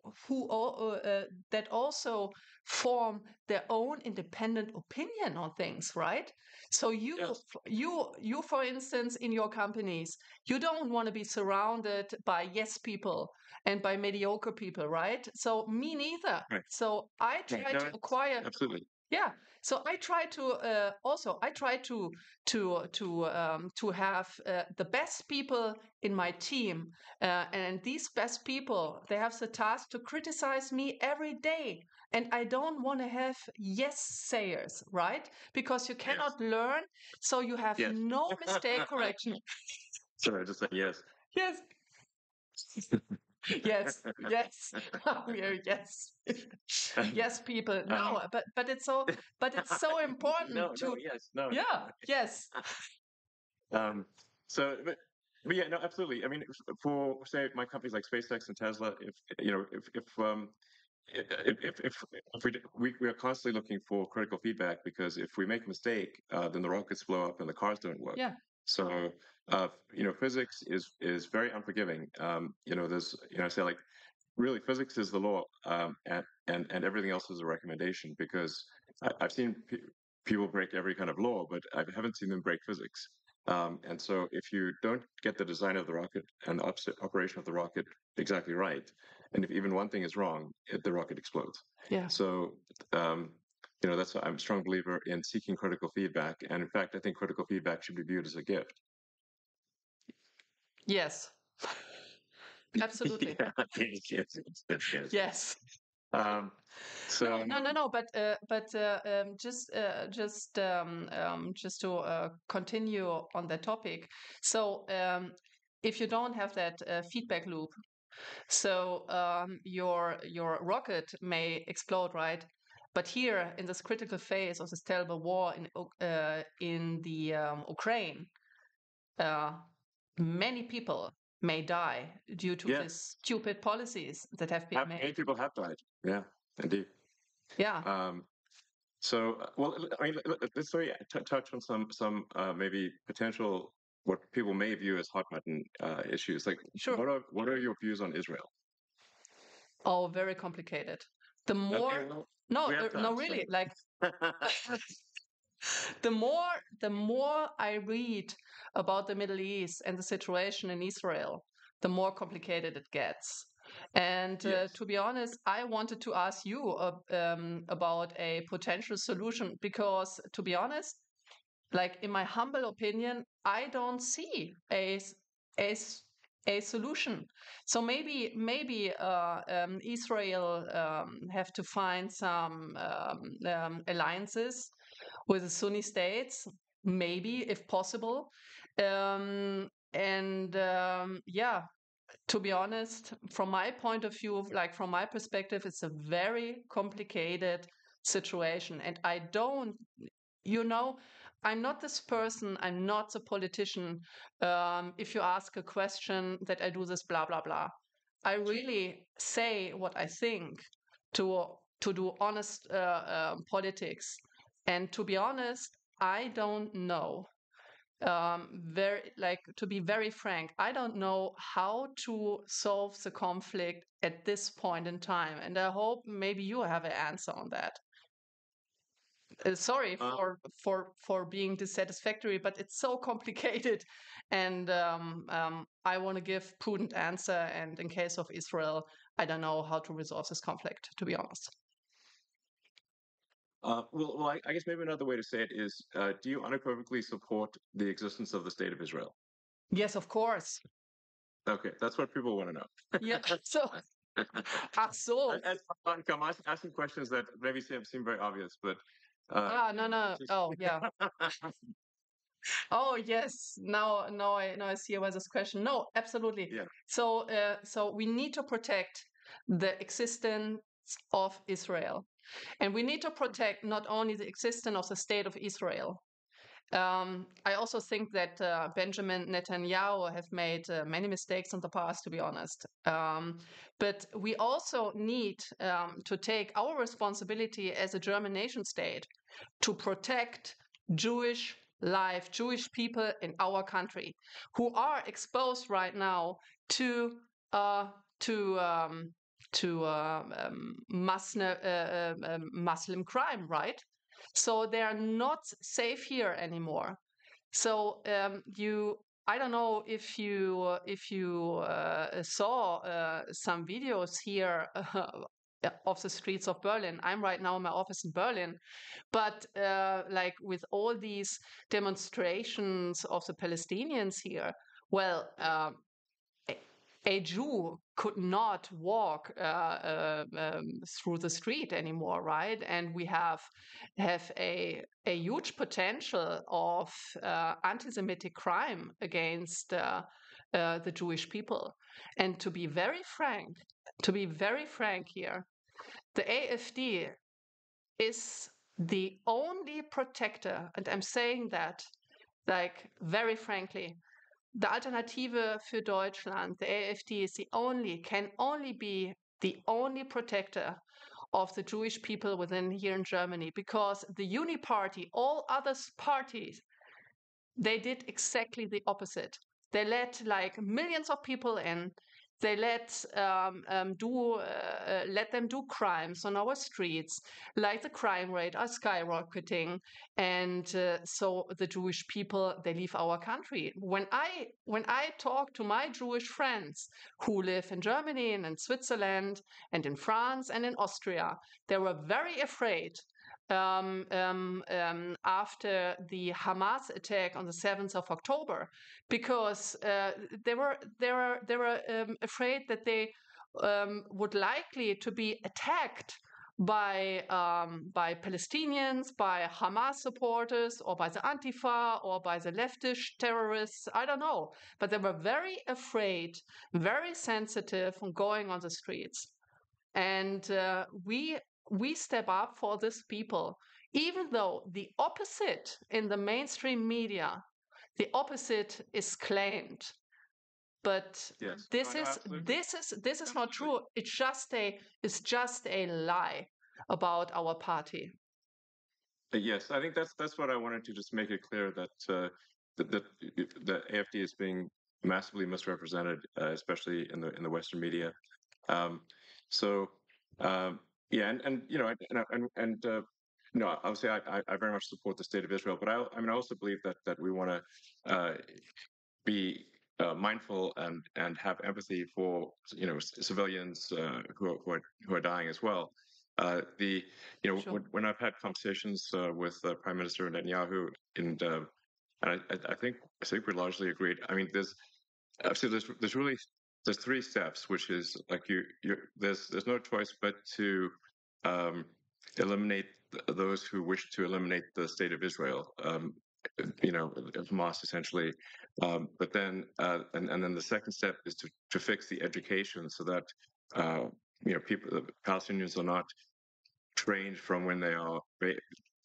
S2: that also form their own independent opinion on things, right? So
S1: Yes.
S2: you for instance, in your companies, you don't want to be surrounded by yes people and by mediocre people, right? So me neither.
S1: Right.
S2: So I
S1: Right.
S2: try
S1: No,
S2: to acquire.
S1: absolutely.
S2: Yeah. So I try to also I try to have the best people in my team, and these best people, they have the task to criticize me every day, and I don't want to have yes sayers, right? Because you
S1: Yes.
S2: cannot learn, so you have
S1: Yes.
S2: no mistake correction.
S1: Sorry, I just said yes.
S2: Yes. Yes, yes, yeah, yes, yes, people.
S1: um,
S2: No, but it's so important
S1: no,
S2: to,
S1: yes, no.
S2: yeah, yes,
S1: Um, but yeah, no, absolutely. I mean, for say my companies like SpaceX and Tesla, if you know, if we are constantly looking for critical feedback, because if we make a mistake, then the rockets blow up and the cars don't work.
S2: yeah,
S1: So you know, physics is very unforgiving. You know, there's, you know, I say, like, really, physics is the law, and everything else is a recommendation, because I've seen people break every kind of law, but I haven't seen them break physics. And so if you don't get the design of the rocket and the operation of the rocket exactly right, and if even one thing is wrong, the rocket explodes.
S2: yeah,
S1: So, um, you know, that's, I'm a strong believer in seeking critical feedback. And in fact, I think critical feedback should be viewed as a gift.
S2: yes, absolutely,
S1: Yeah, yes.
S2: yes.
S1: Um,
S2: No,
S1: so,
S2: no, no, no. But just to continue on that topic. So if you don't have that feedback loop, so your rocket may explode, right? But here in this critical phase of this terrible war in the Ukraine, uh, many people, may die due to these stupid policies that have been
S1: Many
S2: made.
S1: people have died. Yeah, indeed.
S2: Yeah,
S1: So, well, I mean, let's touch on some maybe potential what people may view as hot button issues. Like,
S2: sure.
S1: what are your views on Israel?
S2: Oh, very complicated. The
S1: Okay,
S2: more,
S1: well,
S2: no,
S1: we have
S2: no,
S1: time. So,
S2: really, like the more I read about the Middle East and the situation in Israel, the more complicated it gets. And
S1: yes.
S2: to be honest, I wanted to ask you about a potential solution because, to be honest, like in my humble opinion, I don't see a a solution. So maybe Israel have to find some alliances with the Sunni states, maybe if possible. And yeah, to be honest, from my point of view, like from my perspective, it's a very complicated situation, and I don't, you know, I'm not this person, I'm not a politician. If you ask a question that I do this blah blah blah, I really say what I think to do honest politics. And to be honest, I don't know. Very like to be very frank, I don't know how to solve the conflict at this point in time, and I hope maybe you have an answer on that. Sorry
S1: Uh,
S2: for being dissatisfactory, but it's so complicated, and I want to give prudent answer. And in case of Israel, I don't know how to resolve this conflict, to be honest.
S1: I guess maybe another way to say it is, do you unequivocally support the existence of the state of Israel?
S2: Yes, of course.
S1: Okay, that's what people want to know.
S2: Yeah. So, ach so.
S1: I'm asking questions that maybe seem very obvious, but uh,
S2: No, no.
S1: just
S2: Oh, yeah. Oh yes, now I see why this question. No, absolutely.
S1: yeah.
S2: So we need to protect the existence of Israel, and we need to protect not only the existence of the state of Israel. I also think that Benjamin Netanyahu have made many mistakes in the past, to be honest. But we also need to take our responsibility as a German nation state to protect Jewish life, Jewish people in our country who are exposed right now to uh, to um, Muslim crime, right? So they are not safe here anymore. So I don't know if you saw some videos here of the streets of Berlin. I'm right now in my office in Berlin, but like with all these demonstrations of the Palestinians here, well, a Jew could not walk through the street anymore, right? And we have a huge potential of anti-Semitic crime against the Jewish people. And to be very frank here, the AfD is the only protector, and I'm saying that like very frankly, the Alternative für Deutschland, the AfD, is can only be the only protector of the Jewish people within here in Germany, because the Uniparty, all other parties, they did exactly the opposite. They let like millions of people in. They let them do crimes on our streets, like the crime rate are skyrocketing, and so the Jewish people, they leave our country. When I talk to my Jewish friends who live in Germany and in Switzerland and in France and in Austria, they were very afraid after the Hamas attack on the 7th of October, because they were afraid that they would likely to be attacked by Palestinians, by Hamas supporters, or by the Antifa, or by the leftist terrorists. I don't know, but they were very afraid, very sensitive on going on the streets. And we step up for these people, even though the opposite in the mainstream media, the opposite is claimed. But
S1: Yes. No,
S2: this
S1: no,
S2: is
S1: absolutely.
S2: this is this is not
S1: Absolutely.
S2: true. It's just a lie about our party.
S1: Yes, I think that's what I wanted to just make it clear that the AfD is being massively misrepresented, especially in the Western media. Um, so yeah, and you know, you know, obviously, I very much support the state of Israel, but I mean, I also believe that we want to be mindful and have empathy for civilians who are dying as well. The
S2: Sure.
S1: when I've had conversations with Prime Minister Netanyahu, and I think we're largely agreed. I mean, so there's three steps, which is like there's no choice but to um, eliminate those who wish to eliminate the state of Israel. Hamas essentially. But then and then the second step is to fix the education so that uh, people, the Palestinians, are not trained from when they are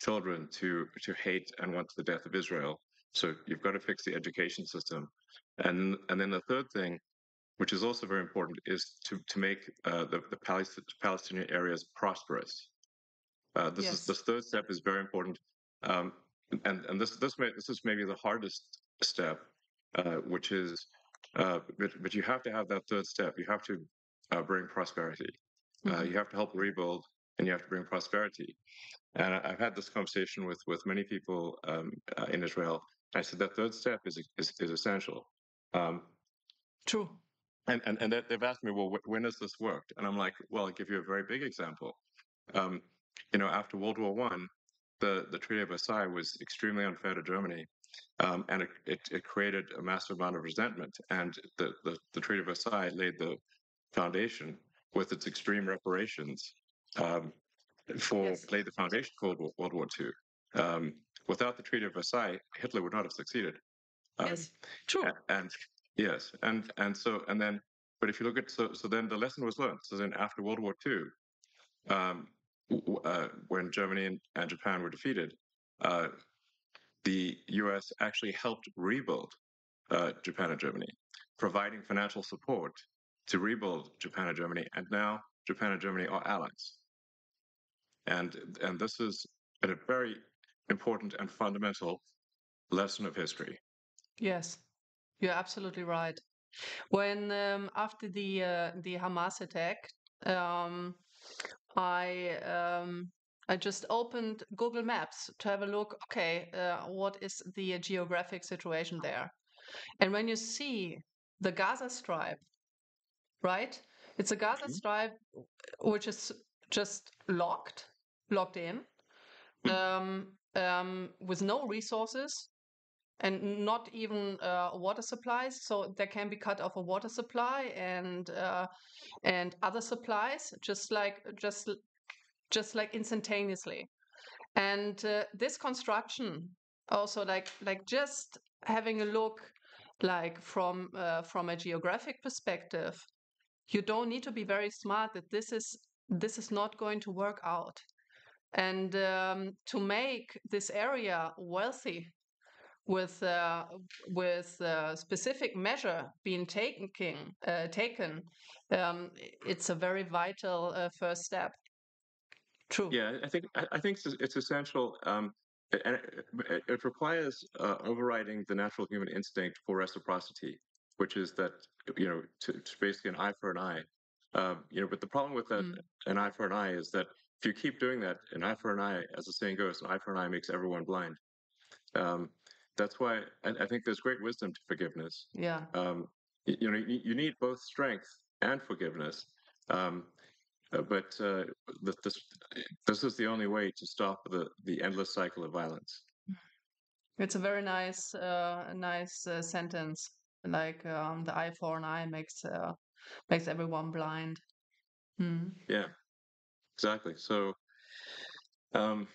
S1: children to hate and want the death of Israel. So you've got to fix the education system, and then the third thing, which is also very important, is to make the Palestinian areas prosperous.
S2: Yes.
S1: This third step is very important, um, and this is maybe the hardest step, which is but you have to have that third step. You have to bring prosperity.
S2: Hmm.
S1: You have to help rebuild, and you have to bring prosperity. And I've had this conversation with many people in Israel. I said that third step is essential. Um,
S2: True.
S1: and they've asked me, well, when has this worked? And I'm like, well, I'll give you a very big example. Um, After World War One, the Treaty of Versailles was extremely unfair to Germany, and it created a massive amount of resentment. And the Treaty of Versailles laid the foundation with its extreme reparations um,
S2: Yes.
S1: laid the foundation for World War Two. Um, Without the Treaty of Versailles, Hitler would not have succeeded. Um,
S2: Yes. True.
S1: and yes, and then, but if you look at so then the lesson was learned. So then after World War Two, um, when Germany and Japan were defeated, uh, the U.S. actually helped rebuild Japan and Germany, providing financial support to rebuild Japan and Germany. And now Japan and Germany are allies. And this is a very important and fundamental lesson of history.
S2: Yes. You're absolutely right. When after the Hamas attack, um, I um, I just opened Google Maps to have a look. Okay, what is the geographic situation there? And when you see the Gaza Strip, right? It's a Gaza
S1: Mhm.
S2: Strip which is just locked in, with no resources and not even water supplies. So there can be cut off a water supply and other supplies, just like instantaneously. And this construction also like just having a look like from a geographic perspective, you don't need to be very smart that this is not going to work out. And to make this area wealthy with specific measure being taken, it's a very vital first step. True.
S1: Yeah, I think it's essential, and it requires overriding the natural human instinct for reciprocity, which is that to basically an eye for an eye. But the problem with that
S2: Mm.
S1: an eye for an eye is that if you keep doing that, an eye for an eye, as the saying goes, an eye for an eye makes everyone blind. Um, that's why I think there's great wisdom to forgiveness.
S2: Yeah.
S1: You need both strength and forgiveness. Um, but this this is the only way to stop the endless cycle of violence.
S2: It's a very nice sentence. Like the eye for an eye makes everyone blind. Mm.
S1: Yeah, exactly. So um,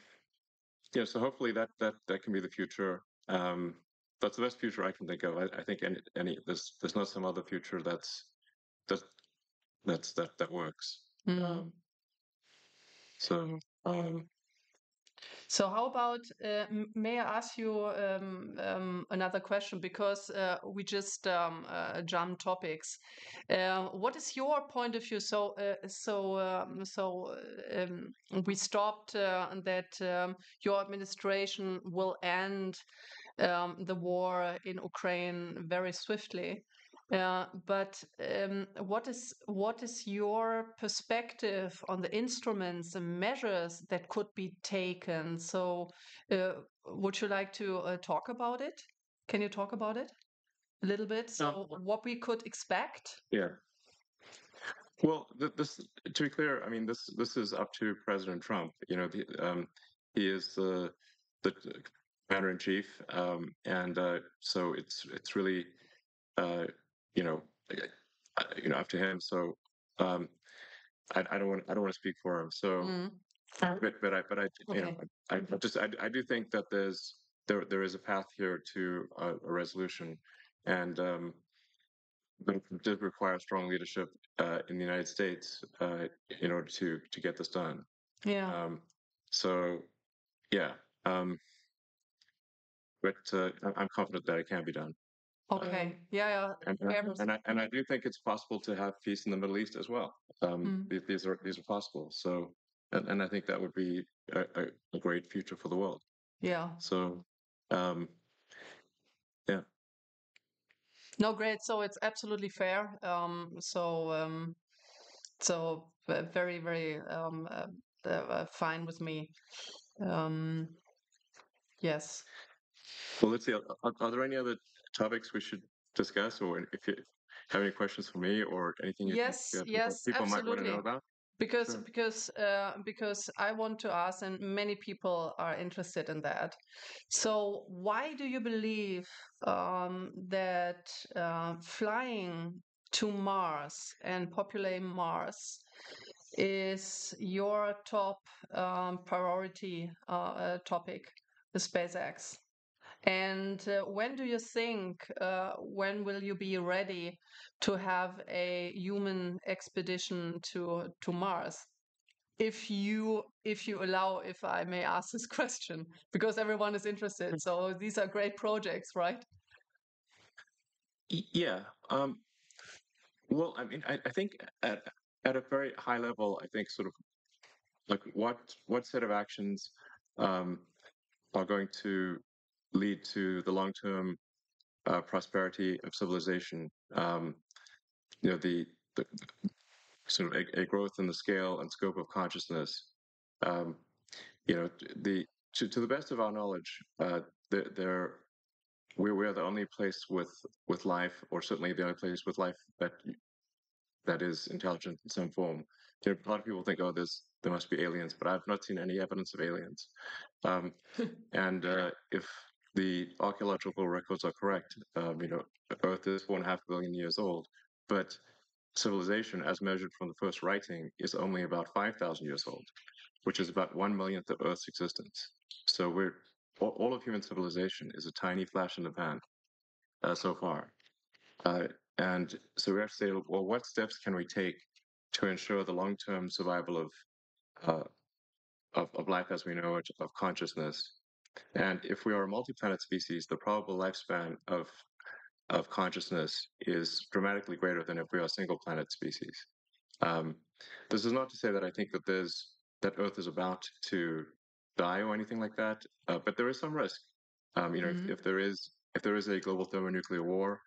S1: so hopefully that can be the future. That's the best future I can think of. I think any there's not some other future that that works.
S2: Mm.
S1: Um, so um,
S2: So how about, may I ask you another question? Because we just jumped topics. What is your point of view? We stopped that your administration will end the war in Ukraine very swiftly. But what is your perspective on the instruments and measures that could be taken? So, would you like to talk about it? Can you talk about it a little bit? So, what we could expect?
S1: Yeah. Well, this to be clear, I mean this is up to President Trump. He is the commander in chief, and so it's really uh, you know up to him. So um, I don't want to speak for him. So,
S2: Mm,
S1: but I
S2: okay.
S1: I do think that there is a path here to a resolution, and but it does require strong leadership in the United States in order to get this done.
S2: Yeah.
S1: Um, so yeah, um, but I'm confident that it can be done.
S2: Okay. Yeah. Yeah.
S1: And I do think it's possible to have peace in the Middle East as well.
S2: Mm,
S1: These are possible. So and I think that would be a great future for the world.
S2: yeah.
S1: So um, yeah.
S2: No, great. So it's absolutely fair. Very, very fine with me. Um, yes.
S1: Well, let's see. Are there any other topics we should discuss, or if you have any questions for me, or anything you think
S2: Yes, yes,
S1: people might want to know
S2: absolutely.
S1: about?
S2: Because
S1: Sure.
S2: because I want to ask, and many people are interested in that. So why do you believe that flying to Mars and populating Mars is your top priority topic, the SpaceX? And when do you think, when will you be ready to have a human expedition to Mars? If you allow, if I may ask this question, because everyone is interested. So these are great projects, right?
S1: Yeah. Well, I mean, I think at a very high level, I think sort of like what set of actions um, are going to lead to the long-term prosperity of civilization. The sort of a growth in the scale and scope of consciousness. Um, you know, the to the best of our knowledge, there we are the only place with life, or certainly the only place with life that is intelligent in some form. A lot of people think, oh, there must be aliens, but I've not seen any evidence of aliens. Um, and if the archaeological records are correct, Earth is 4.5 billion years old, but civilization, as measured from the first writing, is only about 5,000 years old, which is about 1 millionth of Earth's existence. So all of human civilization is a tiny flash in the pan so far. Uh, and so we have to say, well, what steps can we take to ensure the long-term survival uh, of life as we know it, of consciousness? And if we are a multi-planet species, the probable lifespan of consciousness is dramatically greater than if we are a single planet species. Um, this is not to say that I think that Earth is about to die or anything like that, but there is some risk.
S2: Mm,
S1: If there is a global thermonuclear war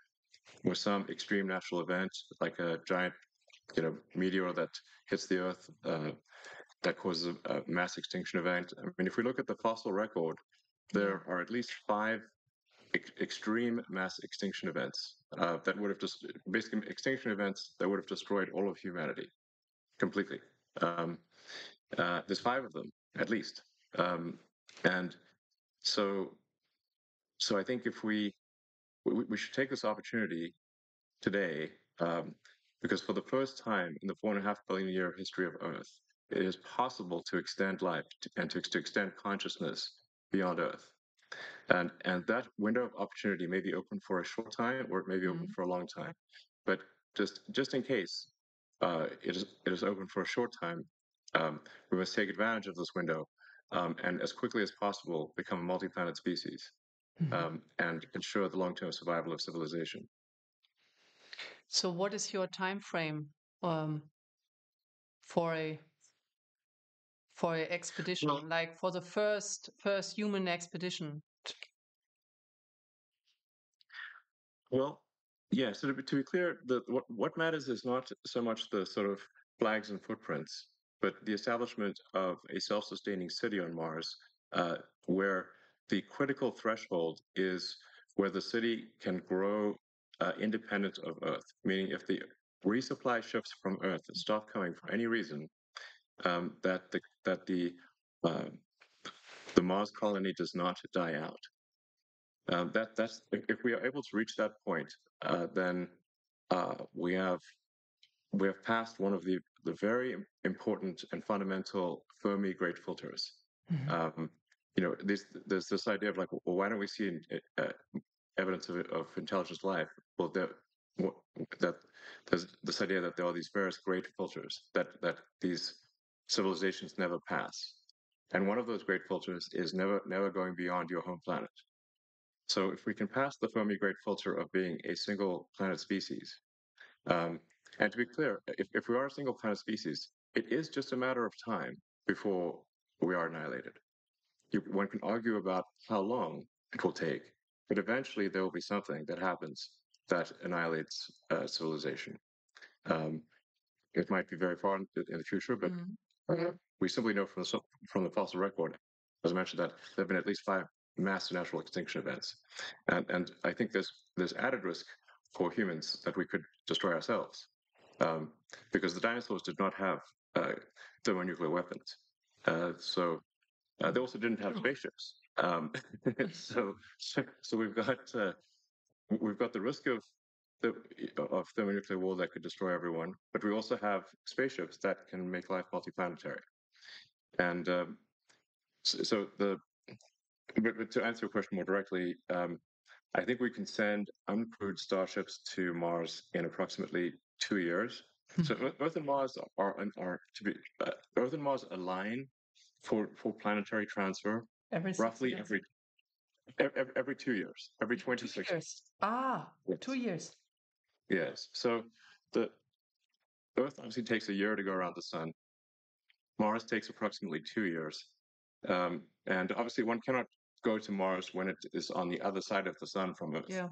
S1: or some extreme natural event like a giant meteor that hits the Earth that causes a mass extinction event. I mean, if we look at the fossil record,
S2: yeah.
S1: there are at least five extreme mass extinction events that would have just basically extinction events that would have destroyed all of humanity completely. Um, there's five of them at least, and so I think if we should take this opportunity today, because for the first time in the 4.5 billion year history of Earth, it is possible to extend life and to extend consciousness beyond Earth. And that window of opportunity may be open for a short time, or it may be open
S2: Mm,
S1: for a long time. But just in case it is open for a short time, we must take advantage of this window and as quickly as possible become a multi-planet species, and ensure the long-term survival of civilization.
S2: So, what is your time frame um, for a expedition?
S1: Well,
S2: Like for the first human expedition?
S1: well, yeah. So to be clear, what matters is not so much the sort of flags and footprints, but the establishment of a self-sustaining city on Mars, where the critical threshold is where the city can grow independent of Earth. Meaning, if the resupply ships from Earth stop coming for any reason, uh, the Mars colony does not die out. That's if we are able to reach that point, then we have passed one of the very important and fundamental Fermi great filters. Um, there's this idea of like, well, why don't we see evidence of intelligent life? Well, that there's this idea that there are these various great filters that these civilizations never pass, and one of those great filters is never going beyond your home planet. So if we can pass the Fermi Great Filter of being a single planet species, um, and to be clear, if we are a single planet species, it is just a matter of time before we are annihilated. One can argue about how long it will take, but eventually there will be something that happens that annihilates civilization. Um, it might be very far in the future, but we simply know from the fossil record, as I mentioned, that there have been at least 5 massive natural extinction events, and I think there's added risk for humans that we could destroy ourselves, because the dinosaurs did not have thermonuclear weapons, so they also didn't have spaceships. So we've got the risk of thermonuclear war that could destroy everyone, but we also have spaceships that can make life multiplanetary. And but to answer your question more directly, I think we can send uncrewed starships to Mars in approximately 2 years. So Earth and Mars Earth and Mars align for planetary transfer
S2: Every 6
S1: roughly
S2: years.
S1: every 2 years, every 26
S2: 2 years. Ah,
S1: years.
S2: 2 years.
S1: Yes. So the Earth obviously takes a year to go around the sun. Mars takes approximately 2 years. And obviously, one cannot go to Mars when it is on the other side of the sun from Earth.
S2: Yeah.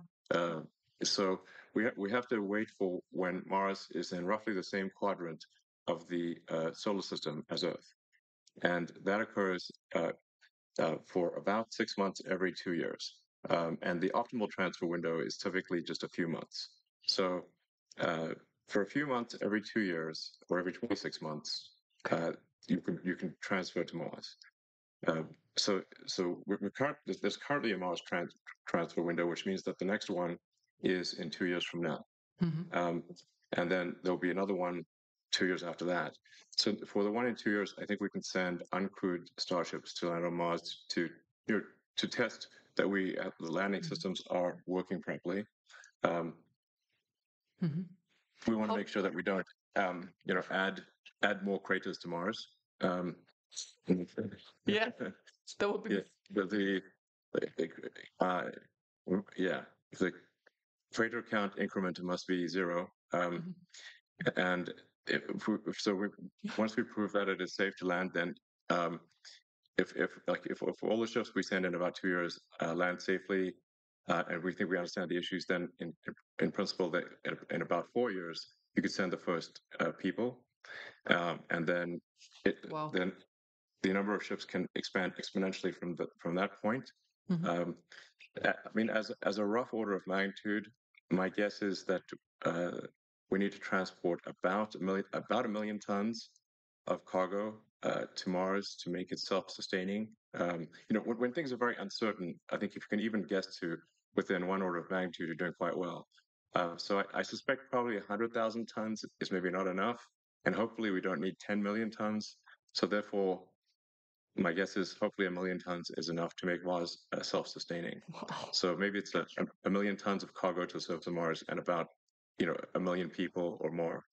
S1: So we have to wait for when Mars is in roughly the same quadrant of the solar system as Earth, and that occurs for about 6 months every 2 years. And the optimal transfer window is typically just a few months. So for a few months every 2 years or every 26 months, you can transfer to Mars. So there's currently a Mars transfer window, which means that the next one is in 2 years from now, and then there'll be another one 2 years after that. So for the one in 2 years, I think we can send uncrewed starships to land on Mars to test that the landing systems are working properly. We want to make sure that we don't add more craters to Mars.
S2: Yeah, that would be.
S1: Yeah, but yeah, the crater count increment must be 0. And once we prove that it is safe to land, then if all the ships we send in about 2 years land safely, and we think we understand the issues, then in principle, that in about 4 years you could send the first people, and then
S2: Wow.
S1: then the number of ships can expand exponentially from that point. I mean, as a rough order of magnitude, my guess is that we need to transport about a million tons of cargo to Mars to make it self-sustaining. When things are very uncertain, I think if you can even guess to within one order of magnitude, you're doing quite well. So I suspect probably 100,000 tons is maybe not enough, and hopefully we don't need 10 million tons. So therefore, my guess is hopefully 1 million tons is enough to make Mars self-sustaining.
S2: Wow.
S1: So maybe it's a million tons of cargo to serve to Mars and about 1 million people or more.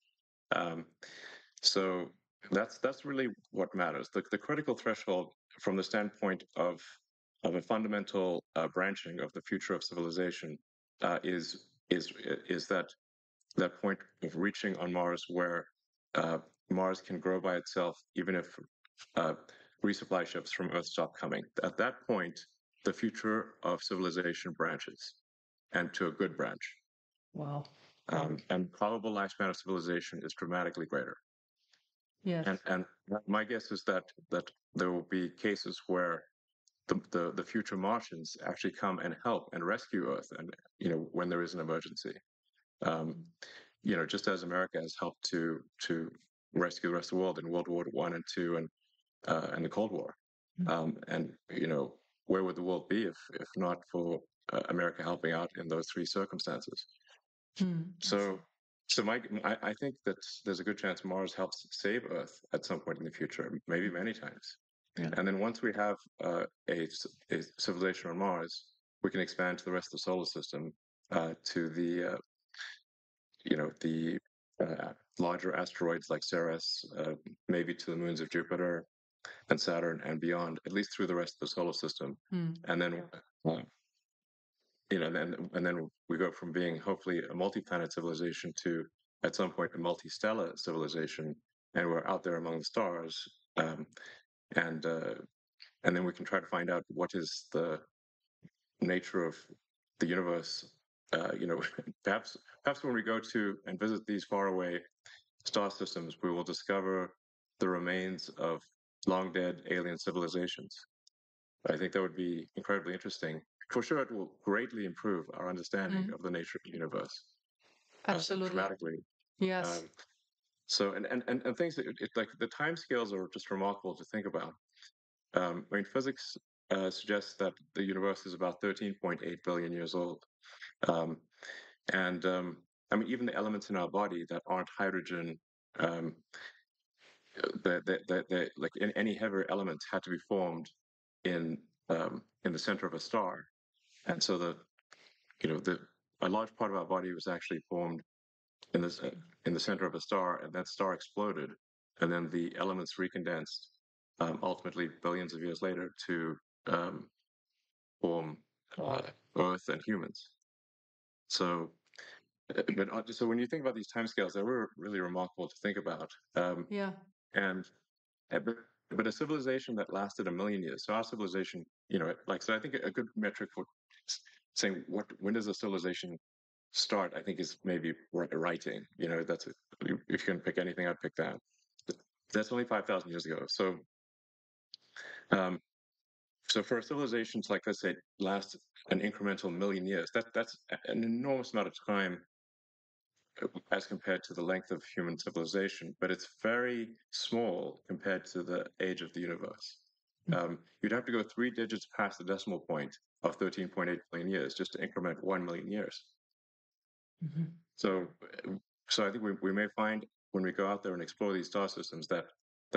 S1: So that's really what matters. The critical threshold from the standpoint of a fundamental branching of the future of civilization, is that point of reaching on Mars where uh, Mars can grow by itself, even if uh, resupply ships from Earth stop coming. At that point, the future of civilization branches, and to a good branch.
S2: Wow. Wow.
S1: And probable lifespan of civilization is dramatically greater.
S2: Yes.
S1: And my guess is that there will be cases where the future Martians actually come and help and rescue Earth, and when there is an emergency. Um, just as America has helped to rescue the rest of the world in World War One and Two and the Cold War. And where would the world be if not for America helping out in those three circumstances?
S2: Mm.
S1: So, I think that there's a good chance Mars helps save Earth at some point in the future, maybe many times.
S2: Yeah.
S1: And then once we have a civilization on Mars, we can expand to the rest of the solar system, to the larger asteroids like Ceres, maybe to the moons of Jupiter and Saturn and beyond, at least through the rest of the solar system. And then, then we go from being hopefully a multi-planet civilization to at some point a multi-stellar civilization, and we're out there among the stars, and and then we can try to find out what is the nature of the universe. Perhaps when we go to and visit these faraway star systems, we will discover the remains of long dead alien civilizations. I think that would be incredibly interesting. For sure, it will greatly improve our understanding of the nature of the universe,
S2: Absolutely.
S1: dramatically.
S2: Yes.
S1: Um, and things that like the time scales are just remarkable to think about. I mean, physics suggests that the universe is about 13.8 billion years old. Um, and I mean, even the elements in our body that aren't hydrogen, um, like any heavier elements had to be formed in the center of a star. And so the a large part of our body was actually formed in this in the center of a star, and that star exploded, and then the elements recondensed, ultimately billions of years later to form Earth and humans. So, so when you think about these timescales, they were really remarkable to think about.
S2: Yeah.
S1: And but, but a civilization that lasted a million years. So our civilization, so I think a good metric for saying when does a civilization start, I think is maybe writing. That's if you can pick anything, I'd pick that. That's only 5,000 years ago. Um, so for a civilization to, like, let's say, last an incremental million years, that's an enormous amount of time as compared to the length of human civilization, but it's very small compared to the age of the universe. You'd have to go 3 digits past the decimal point of 13.8 billion years just to increment 1 million years.
S2: Mm-hmm.
S1: So, so I think we may find when we go out there and explore these star systems that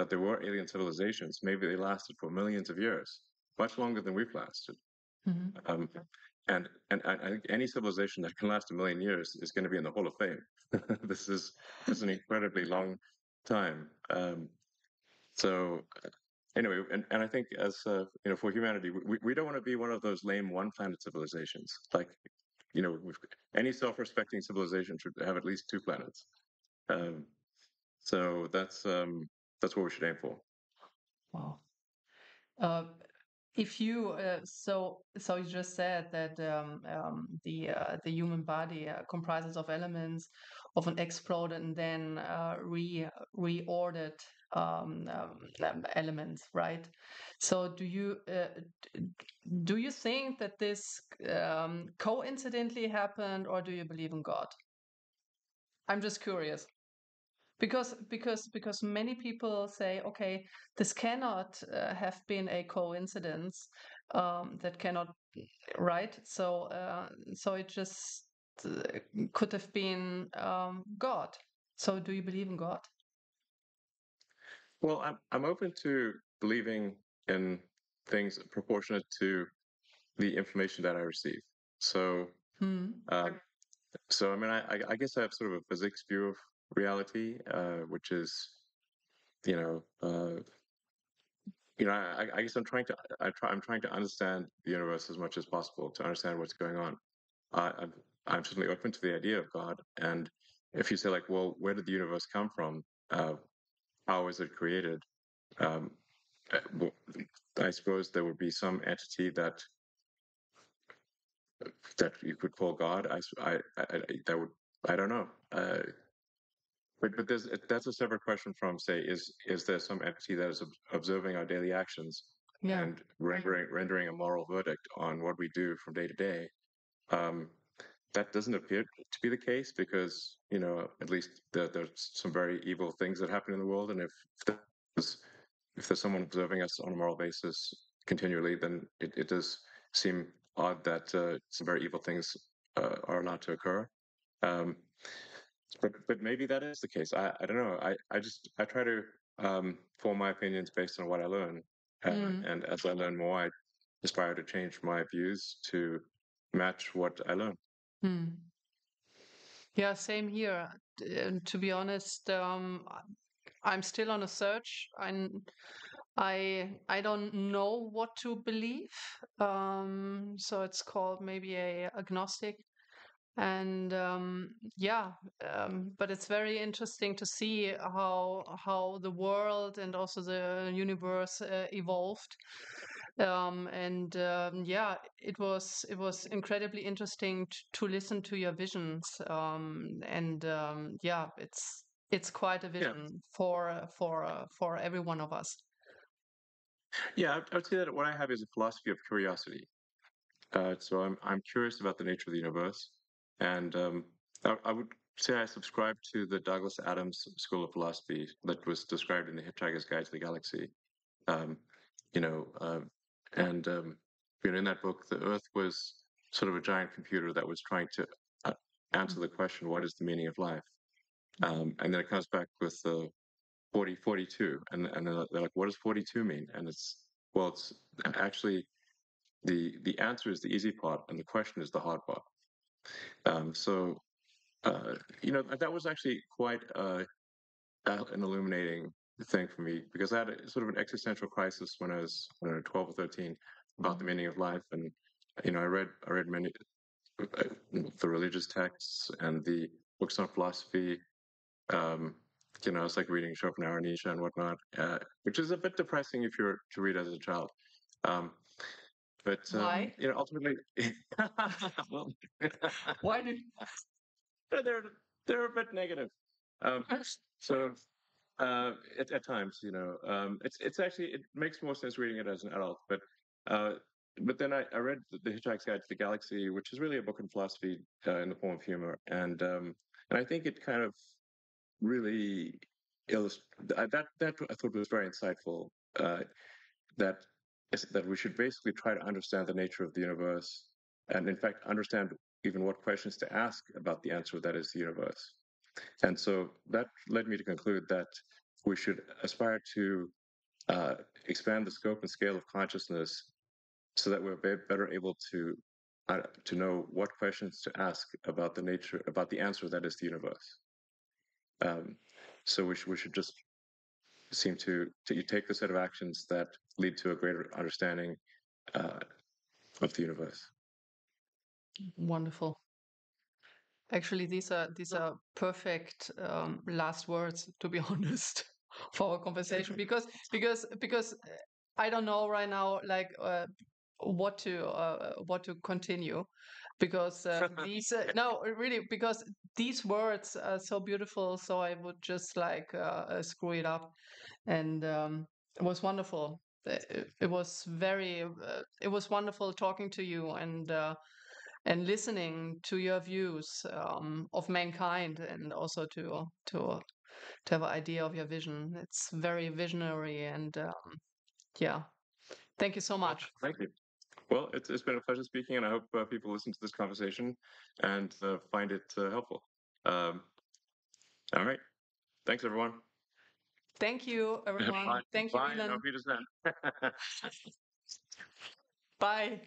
S1: there were alien civilizations. Maybe they lasted for millions of years, much longer than we've lasted.
S2: Mm-hmm.
S1: And I think any civilization that can last a million years is going to be in the Hall of Fame. This is an incredibly long time. So anyway, and I think as for humanity, we don't want to be one of those lame one planet civilizations. Like any self-respecting civilization should have at least two planets. Um, so that's what we should aim for.
S2: Wow. Uh, if you so you just said that the human body comprises of elements of an exploded and then reordered elements, right? So do you think that this coincidentally happened, or do you believe in God? I'm just curious. Because many people say, okay, this cannot have been a coincidence, that cannot, right? So it just could have been God. So do you believe in God?
S1: Well, I'm open to believing in things proportionate to the information that I receive. So
S2: Hmm.
S1: uh, I mean, I guess I have sort of a physics view of reality, which is you know uh, I guess I'm trying to understand the universe as much as possible to understand what's going on. I'm certainly open to the idea of God, and if you say like, well, where did the universe come from? How was it created? Um, well, I suppose there would be some entity that you could call God. That would, I don't know. But that's a separate question from, say, is there some entity that is observing our daily actions
S2: Yeah.
S1: and rendering a moral verdict on what we do from day to day? Um, that doesn't appear to be the case because, at least there's some very evil things that happen in the world, and there's, if there's someone observing us on a moral basis continually, then it does seem odd that some very evil things are allowed to occur. Um, but maybe that is the case. I don't know. I try to form my opinions based on what I learn, and as I learn more, I aspire to change my views to match what I learn.
S2: Mm. Yeah, same here. To be honest, I'm still on a search. I don't know what to believe. So it's called maybe a agnostic. And yeah, but it's very interesting to see how the world and also the universe evolved. And yeah, it was incredibly interesting to listen to your visions. And yeah, it's quite a
S1: Yeah,
S2: vision for every one of us.
S1: yeah. I would say that what I have is a philosophy of curiosity. So I'm curious about the nature of the universe, and I would say I subscribe to the Douglas Adams school of philosophy that was described in the Hitchhiker's Guide to the Galaxy. Um, you know, and in that book, the Earth was sort of a giant computer that was trying to uh, answer the question, "What is the meaning of life?" And then it comes back with 42, and they're like, "What does 42 mean?" And it's actually the answer is the easy part, and the question is the hard part. So that was actually quite an illuminating thing for me because I had sort of an existential crisis when I was 12 or 13 about the meaning of life, and I read many the religious texts and the books on philosophy. Um, it's like reading Schopenhauer, Nietzsche, and whatnot, which is a bit depressing if you're to read as a child. Um, but
S2: Why?
S1: ultimately, well,
S2: Why do?
S1: they're they're a bit negative. Um, so at times, it's actually it makes more sense reading it as an adult. Uh, but then I read the Hitchhiker's Guide to the Galaxy, which is really a book in philosophy in the form of humor, and I think it kind of really illustrates that I thought was very insightful. That that we should basically try to understand the nature of the universe, and in fact understand even what questions to ask about the answer that is the universe. And so that led me to conclude that we should aspire to uh, expand the scope and scale of consciousness so that we're better able to know what questions to ask about the answer that is the universe. Um, so we should just seem to you take the set of actions that lead to a greater understanding uh, of the universe.
S2: Wonderful. Actually, these are perfect last words, to be honest, for our conversation. Because I don't know right now, like what to continue, because these no, really, because these words are so beautiful. So I would just like screw it up, and it was wonderful. It was it was wonderful talking to you, and listening to your views of mankind, and also to have an idea of your vision. It's very visionary, and yeah, thank you so
S1: Well,
S2: much.
S1: thank you. Well, it's been a pleasure speaking, and I hope people listen to this conversation and find it helpful. Um, all right. Thanks, everyone.
S2: Thank you, everyone.
S1: Bye.
S2: Thank you,
S1: Bye, and
S2: Elon.
S1: auf Wiedersehen.
S2: Bye.